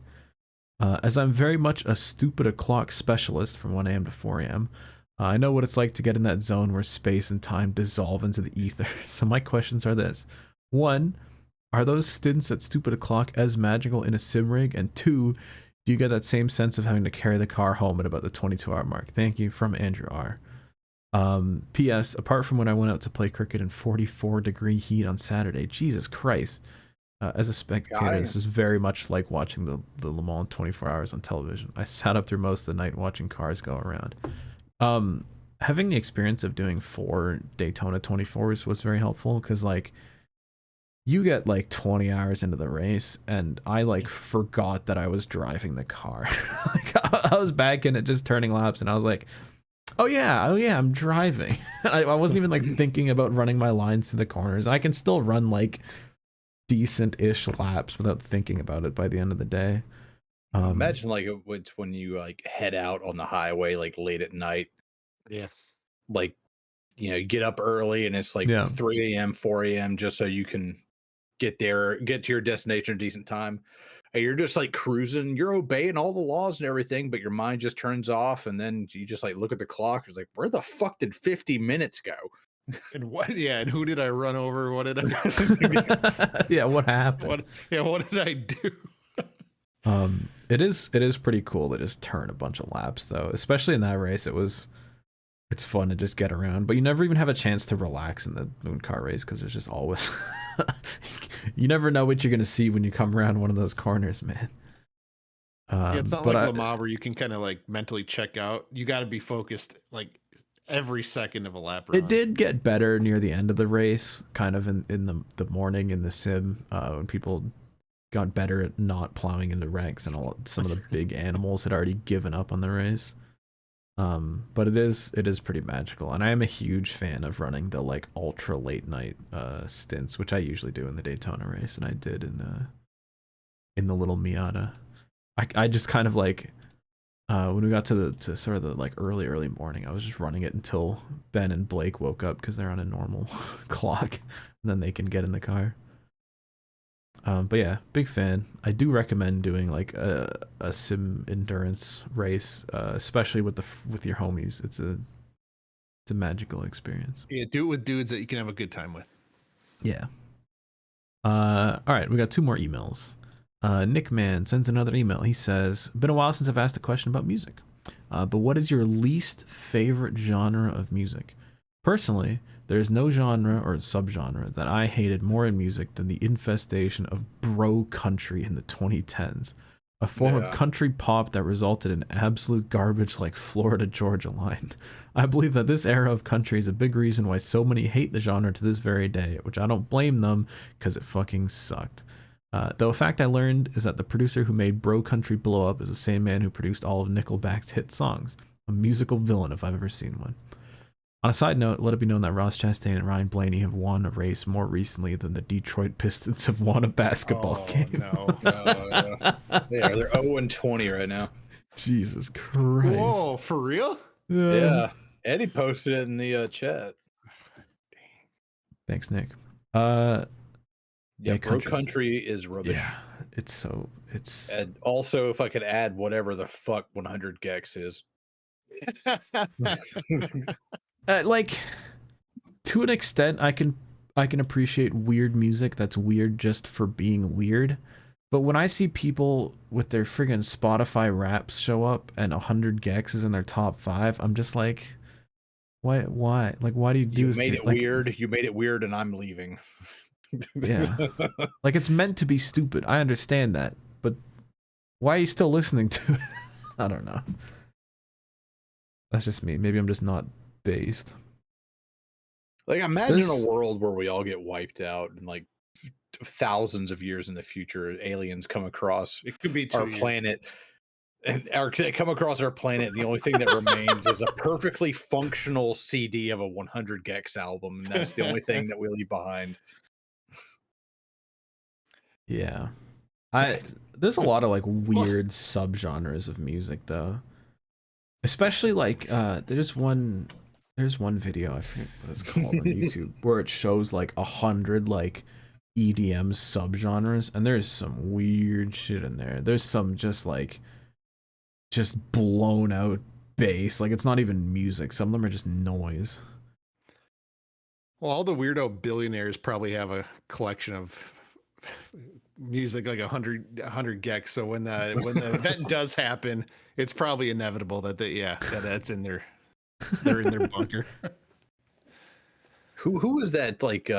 As I'm very much a stupid o'clock specialist from 1 a.m. to 4 a.m., I know what it's like to get in that zone where space and time dissolve into the ether. So my questions are this. 1, are those stints at stupid o'clock as magical in a sim rig? And 2, do you get that same sense of having to carry the car home at about the 22-hour mark? Thank you, from Andrew R. P.S. Apart from when I went out to play cricket in 44-degree heat on Saturday, Jesus Christ. As a spectator, this is very much like watching the Le Mans 24 hours on television. I sat up through most of the night watching cars go around. Having the experience of doing 4 Daytona 24s was very helpful, because like you get like 20 hours into the race and I like forgot that I was driving the car. Like I was back in it just turning laps and I was like, oh yeah, I'm driving. I wasn't even like thinking about running my lines to the corners. I can still run like decent-ish laps without thinking about it by the end of the day. Imagine like it's when you like head out on the highway like late at night. Yeah. Like, you know, you get up early and it's like 3 a.m., 4 a.m. just so you can get to your destination in decent time. And you're just like cruising, you're obeying all the laws and everything, but your mind just turns off, and then you just like look at the clock. It's like, where the fuck did 50 minutes go? And what? Yeah, and who did I run over? What did I? Yeah, what happened? What did I do? It is pretty cool to just turn a bunch of laps though, especially in that race. It's fun to just get around, but you never even have a chance to relax in the moon car race because there's just always you never know what you're gonna see when you come around one of those corners, man. Yeah, it's not like Le Mans where you can kind of like mentally check out. You got to be focused like every second of a lap run. It did get better near the end of the race, kind of in the morning in the sim, when people got better at not plowing into wrecks and some of the big animals had already given up on the race. But it is pretty magical, and I am a huge fan of running the like ultra late night stints, which I usually do in the Daytona race, and I did in the little Miata. I just kind of like when we got to sort of the like early morning, I was just running it until Ben and Blake woke up because they're on a normal clock, and then they can get in the car. But yeah, big fan. I do recommend doing like a sim endurance race, especially with your homies. It's a magical experience. Yeah, do it with dudes that you can have a good time with. Yeah. All right, we got 2 more emails. Nick Man sends another email. He says, been a while since I've asked a question about music, but what is your least favorite genre of music? Personally, there's no genre or subgenre that I hated more in music than the infestation of bro country in the 2010s, a form of country pop that resulted in absolute garbage like Florida Georgia Line. I believe that this era of country is a big reason why so many hate the genre to this very day, which I don't blame them because it fucking sucked. Though a fact I learned is that the producer who made bro country blow up is the same man who produced all of Nickelback's hit songs. A musical villain if I've ever seen one. On a side note, let it be known that Ross Chastain and Ryan Blaney have won a race more recently than the Detroit Pistons have won a basketball game. No. They're 0-20 right now. Jesus Christ. Whoa, for real? Yeah. Eddie posted it in the chat. Thanks, Nick. Yeah, bro country is rubbish. Yeah, it's And also, if I could add whatever the fuck 100 gex is. Like, to an extent, I can appreciate weird music that's weird just for being weird. But when I see people with their friggin' Spotify Wraps show up and 100 gex is in their top 5, I'm just like, why? Like, why do you do this? You made it weird. You made it weird, and I'm leaving. Yeah, like it's meant to be stupid. I understand that, but why are you still listening to it? I don't know. That's just me. Maybe I'm just not based. Like, imagine a world where we all get wiped out and like thousands of years in the future, aliens come across It could be our planet. And they come across our planet, and the only thing that remains is a perfectly functional CD of a 100 gex album, and that's the only thing that we leave behind. Yeah. There's a lot of like weird subgenres of music though. Especially like there's one There's one video, I forget what it's called on YouTube, where it shows like 100 like EDM subgenres, and there's some weird shit in there. There's some just like just blown out bass, like it's not even music. Some of them are just noise. Well, all the weirdo billionaires probably have a collection of music like 100 gecs. So when the event does happen, it's probably inevitable that that's in their they're in their bunker. Who was that like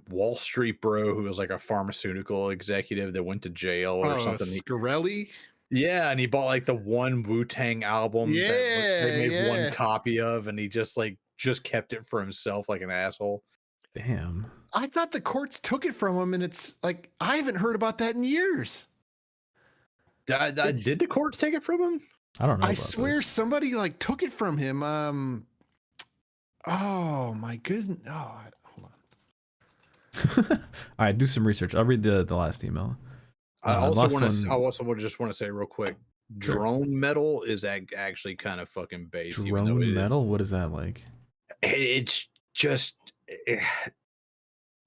Wall Street bro who was like a pharmaceutical executive that went to jail or something? Scarelli? Yeah, and he bought like the one Wu-Tang album that they made one copy of, and he just kept it for himself like an asshole. Damn. I thought the courts took it from him, and it's like I haven't heard about that in years. Did the courts take it from him? I don't know. I swear somebody like took it from him. Oh my goodness. Oh, hold on. All right, do some research. I'll read the last email. I also just want to say real quick, drone metal is actually kind of fucking base. Drone metal? What is that like? It's just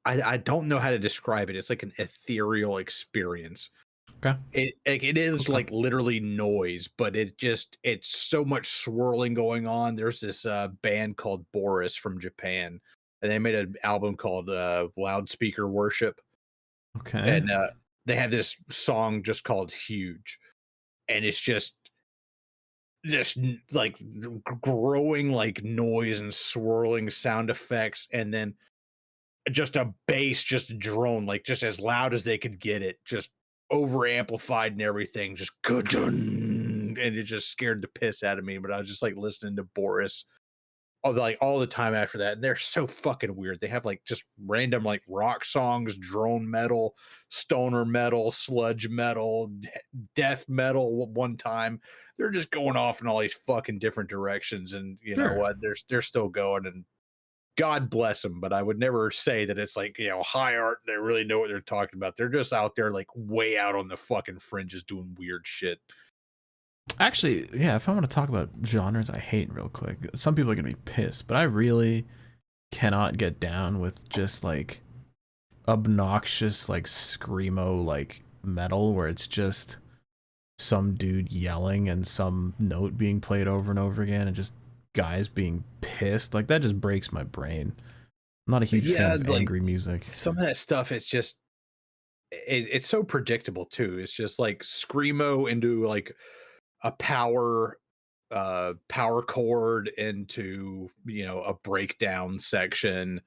I don't know how to describe it. It's like an ethereal experience. Okay. It is like literally noise, but it's so much swirling going on. There's this band called Boris from Japan, and they made an album called Loudspeaker Worship. Okay. And they have this song just called Huge, and it's just like growing like noise and swirling sound effects, and then just a bass just drone like just as loud as they could get it, just over amplified and everything, just and it just scared the piss out of me. But I was just like listening to Boris like all the time after that, and they're so fucking weird. They have like just random like rock songs, drone metal, stoner metal, sludge metal, death metal. One time they're just going off in all these fucking different directions, and you know what, they're still going, and God bless them. But I would never say that it's like, you know, high art. They really know what they're talking about. They're just out there like way out on the fucking fringes doing weird shit. Actually, yeah, if I want to talk about genres I hate real quick, some people are going to be pissed, but I really cannot get down with just like obnoxious, like screamo, like metal where it's just some dude yelling and some note being played over and over again and just guys being pissed. Like that just breaks my brain. I'm not a huge fan of like, angry music. Some of that stuff, it's just, it's so predictable too. It's just like screamo into like a power chord into, you know, a breakdown section,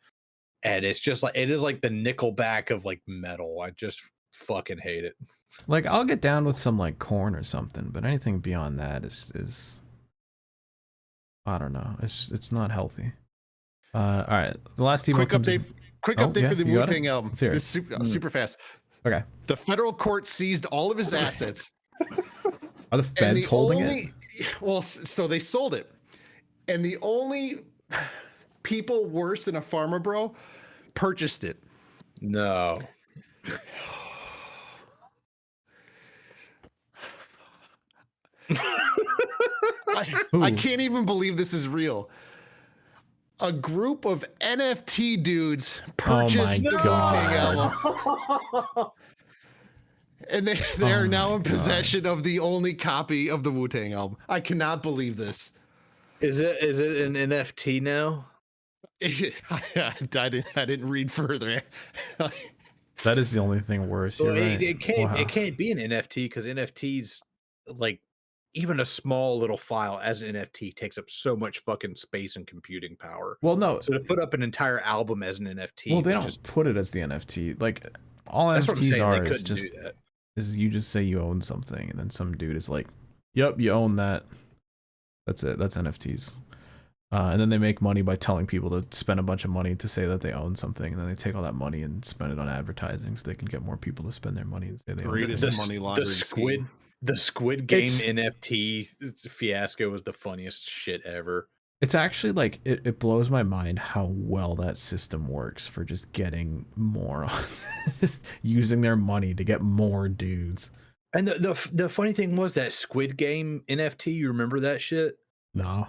and it's just like, it is like the Nickelback of like metal. I just fucking hate it. Like I'll get down with some like Korn or something, but anything beyond that is I don't know. It's not healthy. All right, the last email. Quick update for the Wu-Tang album. This super fast. Okay. The federal court seized all of his assets. Are the feds holding it? Well, so they sold it, and the only people worse than a farmer bro purchased it. No. I can't even believe this is real. A group of NFT dudes purchased the Wu-Tang album. And they are now in possession of the only copy of the Wu-Tang album. I cannot believe this. Is it an NFT now? I didn't read further. That is the only thing worse. Well, right. It can't be an NFT because NFTs, like even a small little file as an NFT takes up so much fucking space and computing power. Well, no. So to put up an entire album as an NFT, well, they don't put it as the NFT. Like all NFTs are is just you just say you own something, and then some dude is like, "Yep, you own that." That's it. That's NFTs. And then they make money by telling people to spend a bunch of money to say that they own something, and then they take all that money and spend it on advertising so they can get more people to spend their money and say they own it. The Squid Game NFT fiasco was the funniest shit ever. It's actually like it blows my mind how well that system works for just getting morons, just using their money to get more dudes. And the funny thing was that Squid Game NFT. You remember that shit? No.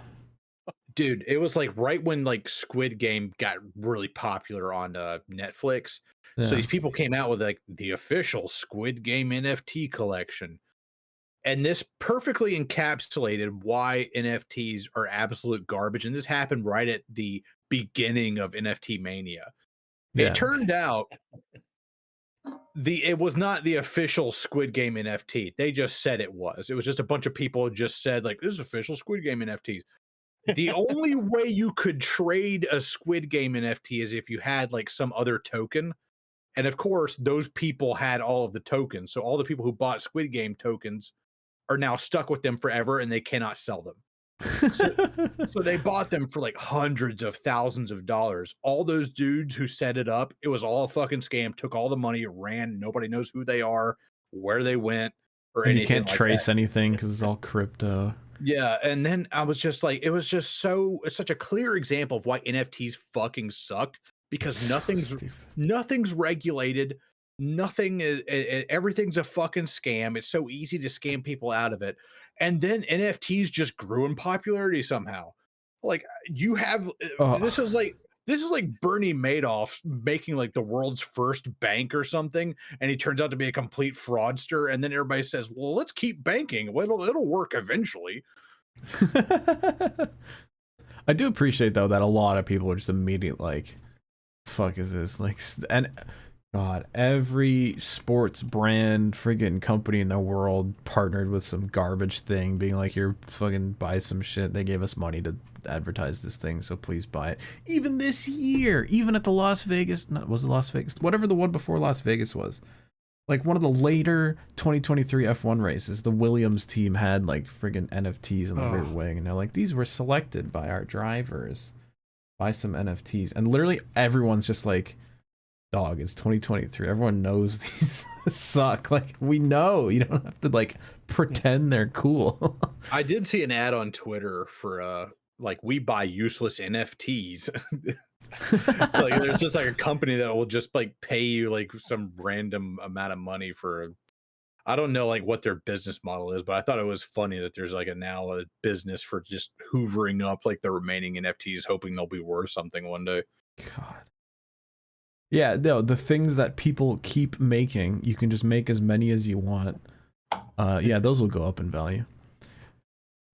Dude, it was like right when like Squid Game got really popular on Netflix. So Yeah. these people came out with like the official Squid Game NFT collection. And this perfectly encapsulated why NFTs are absolute garbage. And this happened right at the beginning of NFT mania. Yeah. It turned out it was not the official Squid Game NFT. They just said it was. It was just a bunch of people just said like, this is official Squid Game NFTs. The only way you could trade a Squid Game NFT is if you had like some other token. And of course, those people had all of the tokens. So all the people who bought Squid Game tokens are now stuck with them forever and they cannot sell them. So they bought them for like hundreds of thousands of dollars. All those dudes who set it up, it was all a fucking scam, took all the money, ran. Nobody knows who they are, where they went, or And anything. you can't like trace that. anything because it's all crypto. Yeah, and then I was just like, it was just it's such a clear example of why NFTs fucking suck because So stupid. nothing's regulated, nothing is, everything's a fucking scam. It's so easy to scam people out of it, and then NFTs just grew in popularity somehow. Like you have this is like Bernie Madoff making like the world's first bank or something, and he turns out to be a complete fraudster. And then everybody says, "Well, let's keep banking. Well, it'll work eventually." I do appreciate though that a lot of people are just immediate like, "Fuck is this?" Like, and God, every sports brand, friggin' company in the world partnered with some garbage thing, being like, "Here, fucking buy some shit. They gave us money to advertise this thing, so please buy it." Even this year, even at the Las Vegas, was it Las Vegas? Whatever the one before Las Vegas was. Like one of the later 2023 F1 races, the Williams team had like friggin' NFTs in the rear wing, and they're like, "These were selected by our drivers. Buy some NFTs." And literally everyone's just like, "Dog, it's 2023. Everyone knows these suck. Like, we know. You don't have to like pretend they're cool." I did see an ad on Twitter for like we buy useless NFTs. Like there's just like a company that will just like pay you like some random amount of money for I don't know like what their business model is, but I thought it was funny that there's like now a business for just hoovering up like the remaining NFTs, hoping they'll be worth something one day. God. Yeah, no, the things that people keep making, you can just make as many as you want. Yeah, those will go up in value.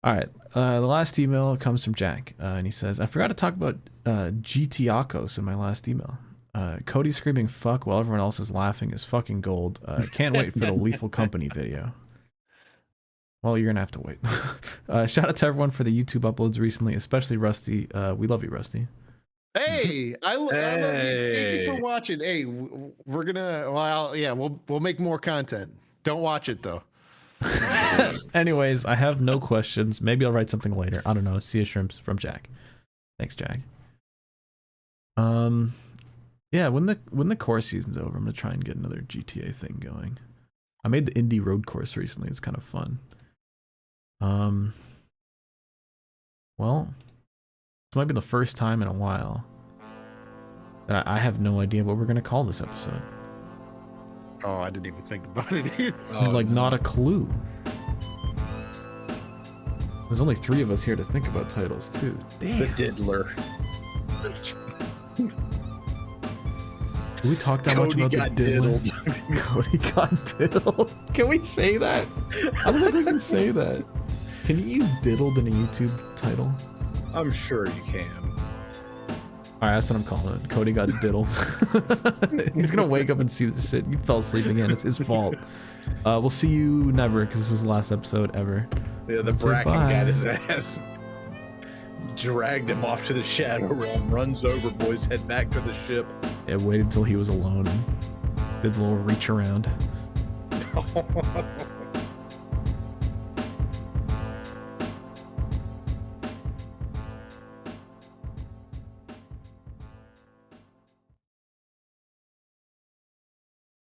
All right, the last email comes from Jack, and he says, "I forgot to talk about GTACOS in my last email. Cody screaming fuck while everyone else is laughing is fucking gold. Can't wait for the Lethal Company video." Well, you're gonna have to wait. Shout out to everyone for the YouTube uploads recently, especially Rusty. We love you, Rusty. Hey, I love you. Thank you for watching. Hey, we're gonna. Well, yeah, we'll make more content. Don't watch it though. Anyways, I have no questions. Maybe I'll write something later. I don't know. See you, shrimps, from Jack. Thanks, Jack. Yeah, when the course season's over, I'm gonna try and get another GTA thing going. I made the Indy Road course recently. It's kind of fun. Well, this might be the first time in a while that I have no idea what we're gonna call this episode. Oh, I didn't even think about it either. Not a clue. There's only 3 of us here to think about titles too. Damn. The Diddler. Did we talk that Cody much about got the Diddler? diddled. Cody got diddled. Can we say that? I don't think we can say that. Can you use diddled in a YouTube title? I'm sure you can. All right, that's what I'm calling it. Cody got diddled. He's gonna wake up and see this shit. You fell asleep again. It's his fault. We'll see you never, because this is the last episode ever. Yeah, the Say bracken bye. got his ass. Dragged him off to the Shadow Realm. Runs over, boys. Head back to the ship. Yeah, waited until he was alone and did a little reach around.